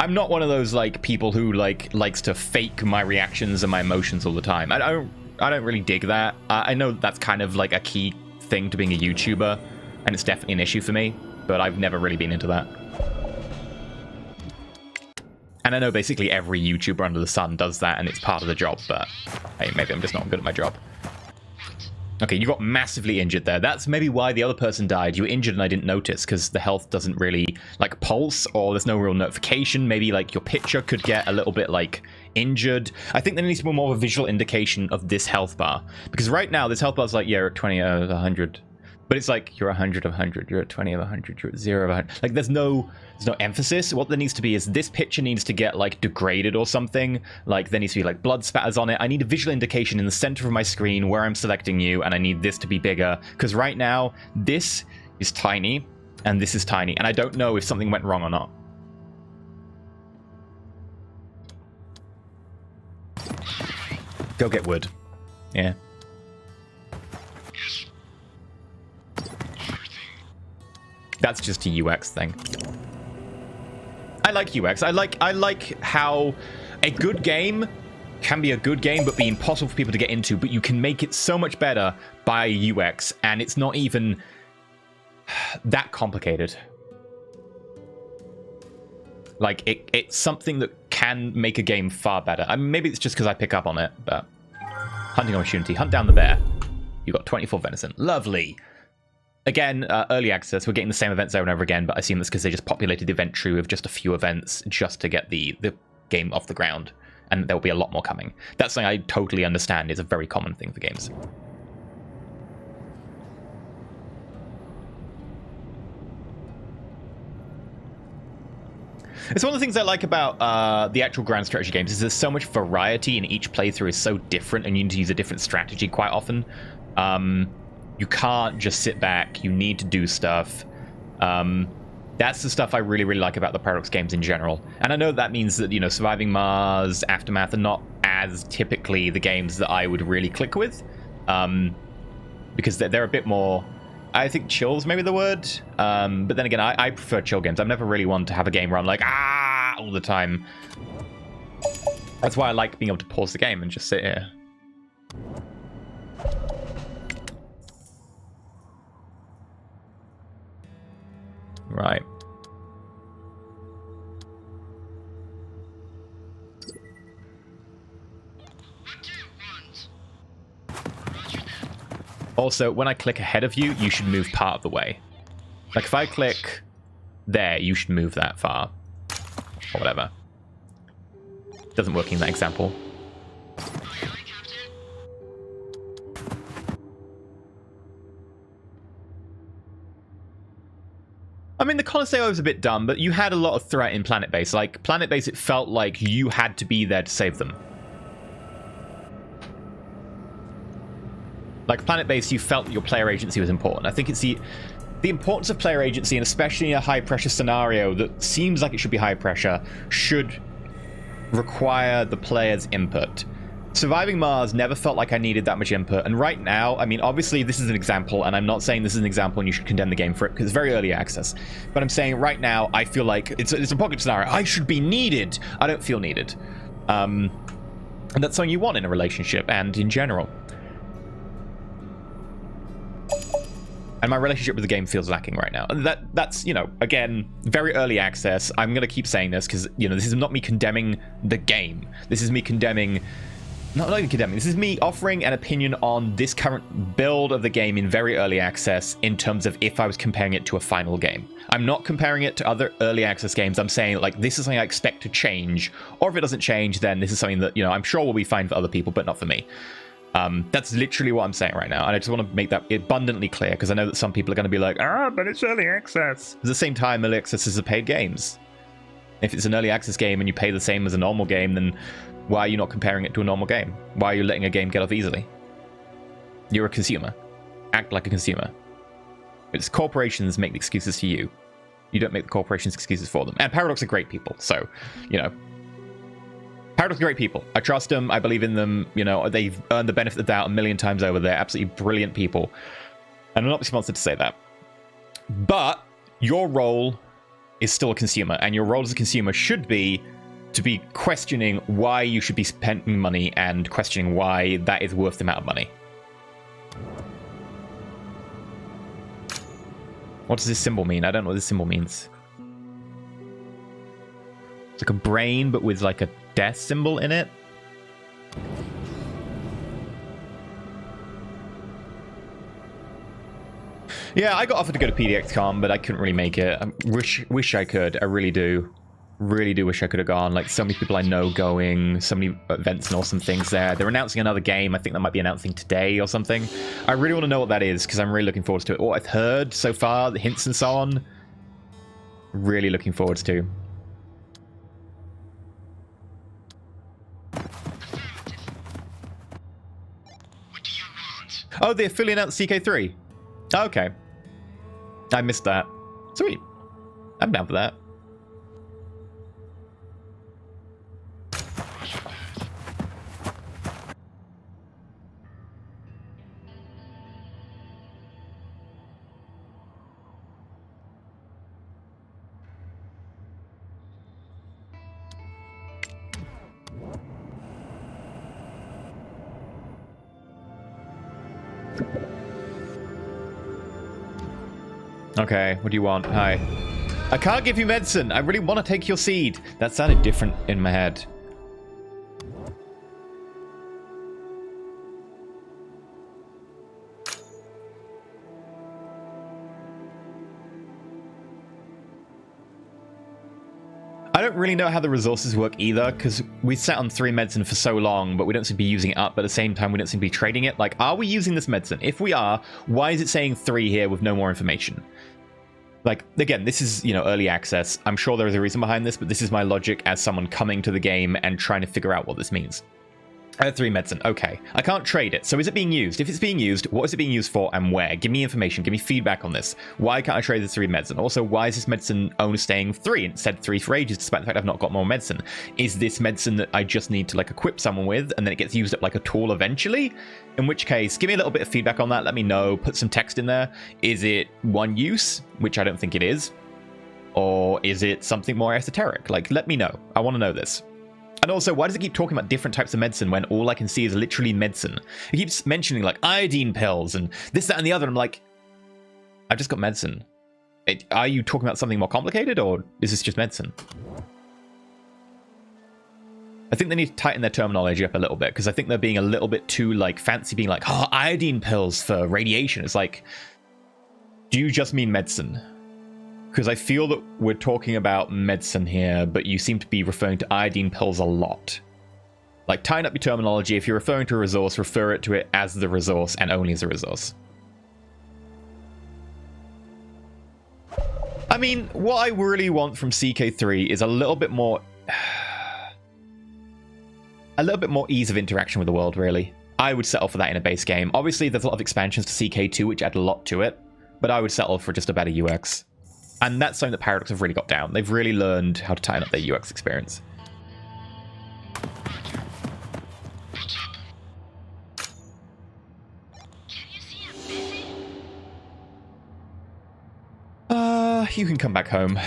not one of those like people who likes to fake my reactions and my emotions all the time. I don't really dig that. I know that's kind of like a key thing to being a YouTuber, and it's definitely an issue for me, but I've never really been into that. And I know basically every YouTuber under the sun does that, and it's part of the job, but hey, maybe I'm just not good at my job. Okay, you got massively injured there. That's maybe why the other person died. You were injured and I didn't notice, because the health doesn't really, like, pulse, or there's no real notification. Maybe, like, your picture could get a little bit, like, injured. I think there needs to be more of a visual indication of this health bar. Because right now, this health bar's like, yeah, you're at 20 out of 100. But it's like, you're 100 of 100, you're at 20 of 100, you're at 0 of 100. Like, there's no emphasis. What there needs to be is this picture needs to get, like, degraded or something. Like, there needs to be, like, blood spatters on it. I need a visual indication in the center of my screen where I'm selecting you, and I need this to be bigger. Because right now, this is tiny, and this is tiny. And I don't know if something went wrong or not. Go get wood. Yeah. That's just a UX thing. I like UX. I like how a good game can be a good game but be impossible for people to get into, but you can make it so much better by UX, and it's not even that complicated. Like, it's something that can make a game far better. I mean, maybe it's just because I pick up on it, but... Hunting opportunity. Hunt down the bear. You got 24 venison. Lovely. Again, early access, we're getting the same events over and over again, but I assume that's because they just populated the event tree with just a few events just to get the game off the ground, and there will be a lot more coming. That's something I totally understand is a very common thing for games. It's one of the things I like about the actual grand strategy games is there's so much variety, and each playthrough is so different, and you need to use a different strategy quite often. You can't just sit back. You need to do stuff. That's the stuff I really, really like about the Paradox games in general. And I know that means that, you know, Surviving Mars, Aftermath are not as typically the games that I would really click with. Because they're a bit more, I think chill's maybe the word. But then again, I prefer chill games. I'm never really one to have a game where I'm like, all the time. That's why I like being able to pause the game and just sit here. Right. Also, when I click ahead of you, you should move part of the way. Like, if I click there, you should move that far. Or whatever. Doesn't work in that example. I mean, the Coliseo was a bit dumb, but you had a lot of threat in Planet Base. Like, Planet Base, it felt like you had to be there to save them. Like, Planet Base, you felt that your player agency was important. I think it's the importance of player agency, and especially in a high-pressure scenario that seems like it should be high pressure, should require the player's input. Surviving Mars never felt like I needed that much input, and right now, I mean, obviously this is an example, and I'm not saying this is an example and you should condemn the game for it, because it's very early access, but I'm saying right now, I feel like it's a pocket scenario. I should be needed. I don't feel needed. And that's something you want in a relationship, and in general. And my relationship with the game feels lacking right now. And that's, you know, again, very early access. I'm going to keep saying this because, you know, this is not me condemning the game. This is me condemning... Not even condemning. This is me offering an opinion on this current build of the game in very early access in terms of if I was comparing it to a final game. I'm not comparing it to other early access games. I'm saying, like, this is something I expect to change. Or if it doesn't change, then this is something that, you know, I'm sure will be fine for other people, but not for me. That's literally what I'm saying right now, and I just want to make that abundantly clear, because I know that some people are going to be like, but it's early access. At the same time, early access is a paid games. If it's an early access game and you pay the same as a normal game, then why are you not comparing it to a normal game? Why are you letting a game get off easily? You're a consumer. Act like a consumer. It's corporations make the excuses to you. You don't make the corporations excuses for them. And Paradox are great people, so, you know, Paradox are great people. I trust them. I believe in them. You know, they've earned the benefit of the doubt a million times over. They're absolutely brilliant people. And I'm not sponsored to say that. But your role is still a consumer, and your role as a consumer should be to be questioning why you should be spending money and questioning why that is worth the amount of money. What does this symbol mean? I don't know what this symbol means. It's like a brain, but with like a death symbol in it. Yeah, I got offered to go to PDXCon, but I couldn't really make it. I wish I could. I really do. Really do wish I could have gone. Like, so many people I know going, so many events and awesome things there. They're announcing another game. I think that might be announcing today or something. I really want to know what that is, because I'm really looking forward to it. What I've heard so far, the hints and so on, really looking forward to. What do you want? Oh, they fully announced CK3. Okay. I missed that. Sweet. I'm down for that. Okay, what do you want? Hi. I can't give you medicine. I really want to take your seed. That sounded different in my head. I don't really know how the resources work either, because we sat on 3 medicine for so long, but we don't seem to be using it up, but at the same time, we don't seem to be trading it. Like, are we using this medicine? If we are, why is it saying 3 here with no more information? Like, again, this is, you know, early access. I'm sure there is a reason behind this, but this is my logic as someone coming to the game and trying to figure out what this means. 3 medicine. Okay. I can't trade it. So is it being used? If it's being used, what is it being used for and where? Give me information. Give me feedback on this. Why can't I trade the 3 medicine? Also, why is this medicine only staying 3 instead of 3 for ages, despite the fact I've not got more medicine? Is this medicine that I just need to, like, equip someone with, and then it gets used up like a tool eventually? In which case, give me a little bit of feedback on that. Let me know. Put some text in there. Is it one use, which I don't think it is? Or is it something more esoteric? Like, let me know. I want to know this. And also, why does it keep talking about different types of medicine when all I can see is literally medicine? It keeps mentioning, like, iodine pills and this, that, and the other. I'm like, I've just got medicine. Are you talking about something more complicated, or is this just medicine? I think they need to tighten their terminology up a little bit, because I think they're being a little bit too, like, fancy, being like, oh, iodine pills for radiation. It's like, do you just mean medicine? Because I feel that we're talking about medicine here, but you seem to be referring to iodine pills a lot. Like, tighten up your terminology. If you're referring to a resource, refer it to it as the resource and only as a resource. I mean, what I really want from CK3 is a little bit more... a little bit more ease of interaction with the world, really. I would settle for that in a base game. Obviously, there's a lot of expansions to CK2, which add a lot to it, but I would settle for just a better UX. And that's something that Paradox have really got down. They've really learned how to tighten up their UX experience. Can you see I'm busy? You can come back home.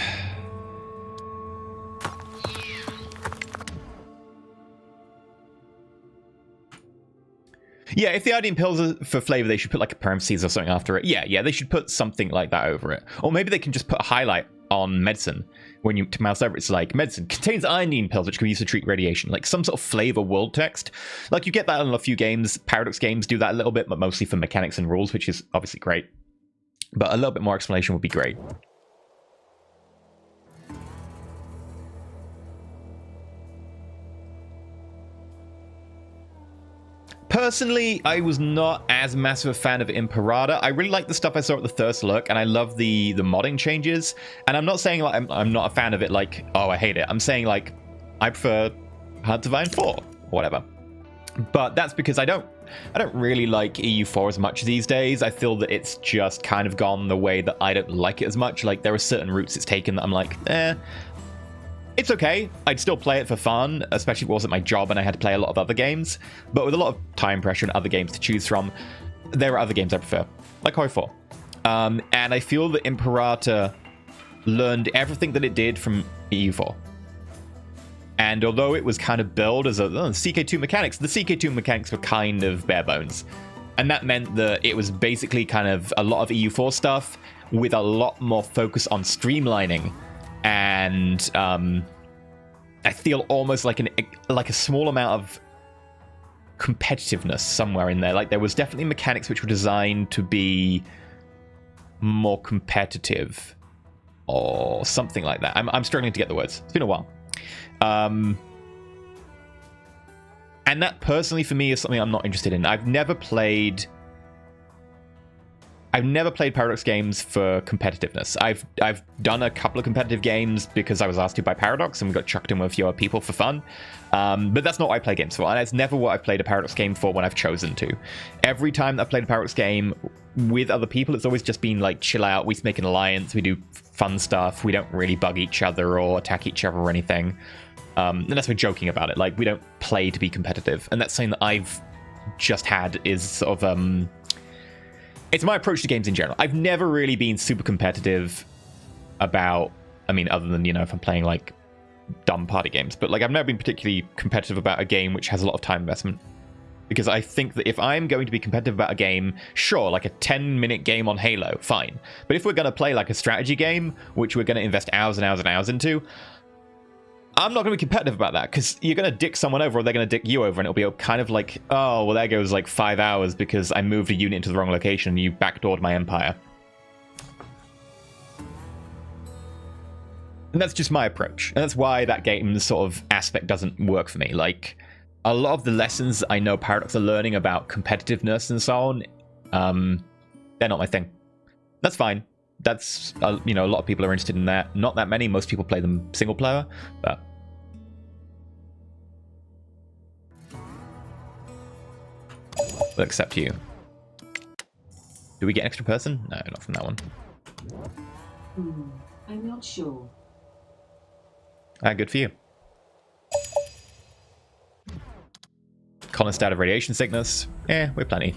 Yeah, if the iodine pills are for flavor, they should put like a parentheses or something after it. Yeah, they should put something like that over it. Or maybe they can just put a highlight on medicine. When you mouse over, it's like, medicine contains iodine pills, which can be used to treat radiation. Like some sort of flavor world text. Like you get that in a few games. Paradox games do that a little bit, but mostly for mechanics and rules, which is obviously great. But a little bit more explanation would be great. Personally, I was not as massive a fan of it in Parada. I really like the stuff I saw at the first look, and I love the modding changes. And I'm not saying like I'm not a fan of it like, oh, I hate it. I'm saying like, I prefer Hard Divine 4 or whatever. But that's because I don't really like EU4 as much these days. I feel that it's just kind of gone the way that I don't like it as much. Like there are certain routes it's taken that I'm like, it's okay. I'd still play it for fun, especially if it wasn't my job and I had to play a lot of other games. But with a lot of time pressure and other games to choose from, there are other games I prefer, like Hoi 4. And I feel that Imperator learned everything that it did from EU4. And although it was kind of billed as CK2 mechanics, the CK2 mechanics were kind of bare bones. And that meant that it was basically kind of a lot of EU4 stuff with a lot more focus on streamlining. And I feel almost like a small amount of competitiveness somewhere in there. Like there was definitely mechanics which were designed to be more competitive or something like that. I'm struggling to get the words. It's been a while. And that personally for me is something I'm not interested in. I've never played Paradox games for competitiveness. I've done a couple of competitive games because I was asked to by Paradox and we got chucked in with a few other people for fun. But that's not what I play games for, and it's never what I've played a Paradox game for when I've chosen to. Every time I've played a Paradox game with other people, it's always just been like, chill out, we make an alliance, we do fun stuff, we don't really bug each other or attack each other or anything. And that's me joking about it. Like, we don't play to be competitive. And that's something that I've just had is sort of... it's my approach to games in general. I've never really been super competitive about... I mean, other than, if I'm playing, like, dumb party games. But, like, I've never been particularly competitive about a game which has a lot of time investment. Because I think that if I'm going to be competitive about a game, sure, like a 10-minute game on Halo, fine. But if we're going to play, like, a strategy game, which we're going to invest hours and hours and hours into... I'm not going to be competitive about that, because you're going to dick someone over or they're going to dick you over, and it'll be kind of like, oh, well, there goes like 5 hours because I moved a unit into the wrong location and you backdoored my empire. And that's just my approach. And that's why that game's sort of aspect doesn't work for me. Like, a lot of the lessons I know Paradox are learning about competitiveness and so on, they're not my thing. That's fine. That's, a lot of people are interested in that. Not that many. Most people play them single player, but... we'll accept you. Do we get an extra person? No, not from that one. I'm not sure. Good for you. Colonist out of radiation sickness. We're plenty.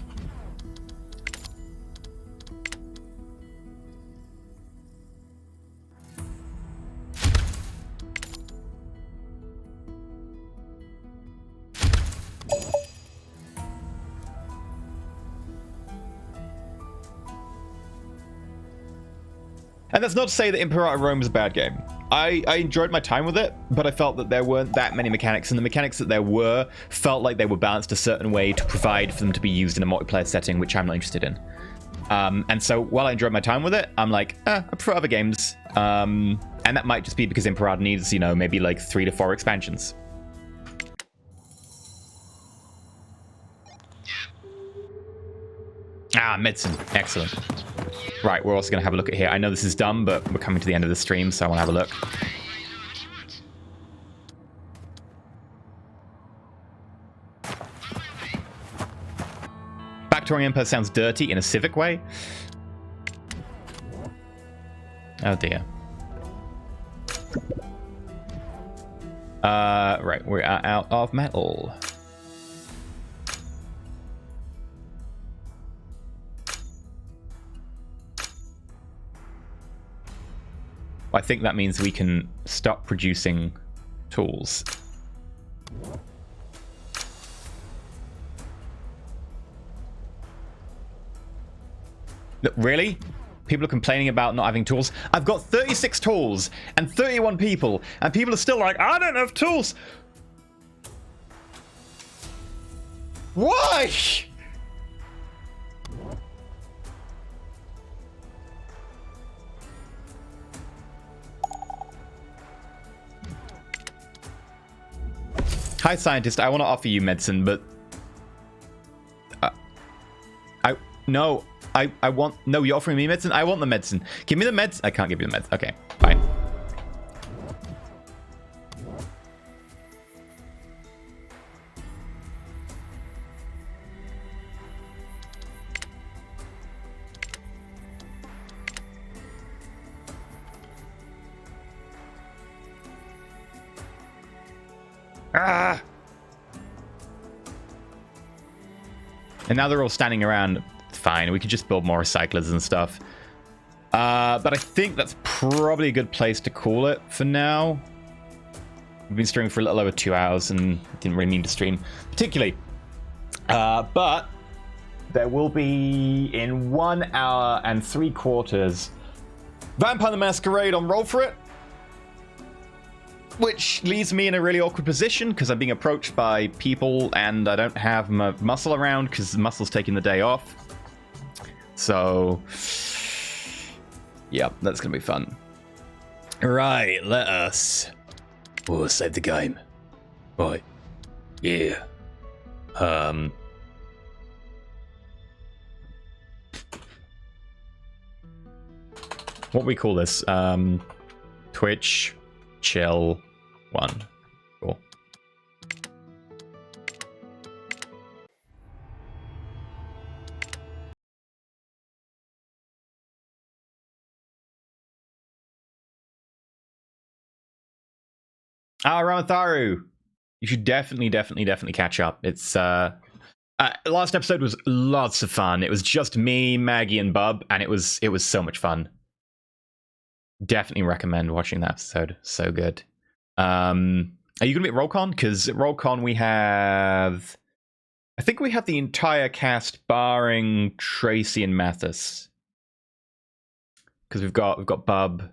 And that's not to say that Imperator Rome is a bad game. I enjoyed my time with it, but I felt that there weren't that many mechanics, and the mechanics that there were felt like they were balanced a certain way to provide for them to be used in a multiplayer setting, which I'm not interested in. And so while I enjoyed my time with it, I'm like, I prefer other games. And that might just be because Imperator needs, maybe like 3 to 4 expansions. Medicine. Excellent. Right, we're also going to have a look at here. I know this is dumb, but we're coming to the end of the stream, so I want to have a look. Backdooring Empire sounds dirty in a civic way. Oh dear. Right, we're out of metal. I think that means we can stop producing tools. Look, really? People are complaining about not having tools. I've got 36 tools and 31 people, and people are still like, I don't have tools. Why? Hi, scientist. I want to offer you medicine, but I want. No, you're offering me medicine. I want the medicine. Give me the meds. I can't give you the meds. Okay, fine. And now they're all standing around fine. We can just build more recyclers and stuff. But I think that's probably a good place to call it for now. We've been streaming for a little over 2 hours and didn't really mean to stream particularly. But there will be in 1 hour and 3/4 Vampire the Masquerade on Roll For It, which leaves me in a really awkward position because I'm being approached by people and I don't have my muscle around because Muscle's taking the day off. So, yeah, that's going to be fun. Right, let us... Oh, save the game. Right. Yeah. What we call this? Twitch chill 1. Cool. Ramatharu, you should definitely catch up. It's last episode was lots of fun. It was just me, Maggie, and Bub, and it was so much fun. Definitely recommend watching that episode. So good. Are you gonna be at Rollcon? Because at Rollcon we have, I think we have the entire cast barring Tracy and Mathis. Because we've got Bub,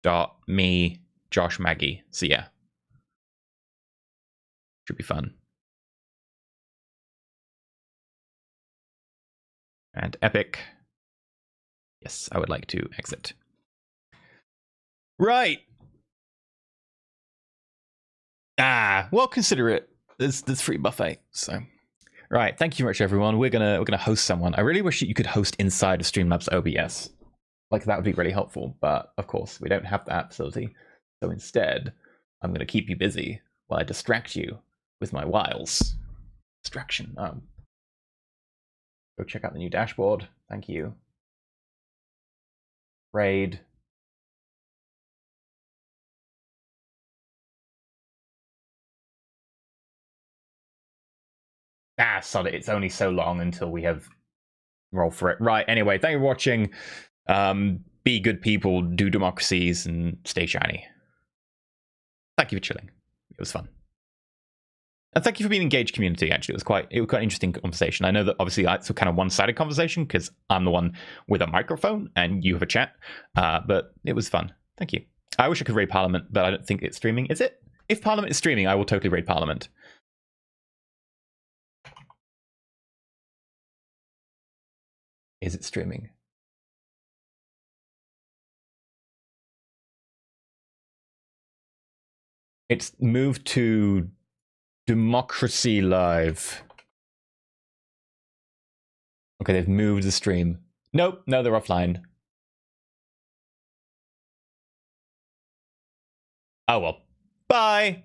Dot, me, Josh, Maggie. So yeah. Should be fun. And Epic. Yes, I would like to exit. Right. Well, consider it. There's free buffet. So, right. Thank you very much, everyone. We're gonna host someone. I really wish that you could host inside of Streamlabs OBS. Like that would be really helpful. But of course, we don't have that facility. So instead, I'm gonna keep you busy while I distract you with my wiles. Distraction. Go check out the new dashboard. Thank you. Raid. Sod it. It's only so long until we have Roll For It. Right, anyway, thank you for watching. Be good people, do democracies, and stay shiny. Thank you for chilling. It was fun. And thank you for being engaged community, actually. It was quite an interesting conversation. I know that obviously it's a kind of one-sided conversation because I'm the one with a microphone and you have a chat. But it was fun. Thank you. I wish I could raid Parliament, but I don't think it's streaming. Is it? If Parliament is streaming, I will totally raid Parliament. Is it streaming? It's moved to Democracy Live. Okay, they've moved the stream. Nope, no, they're offline. Oh well. Bye!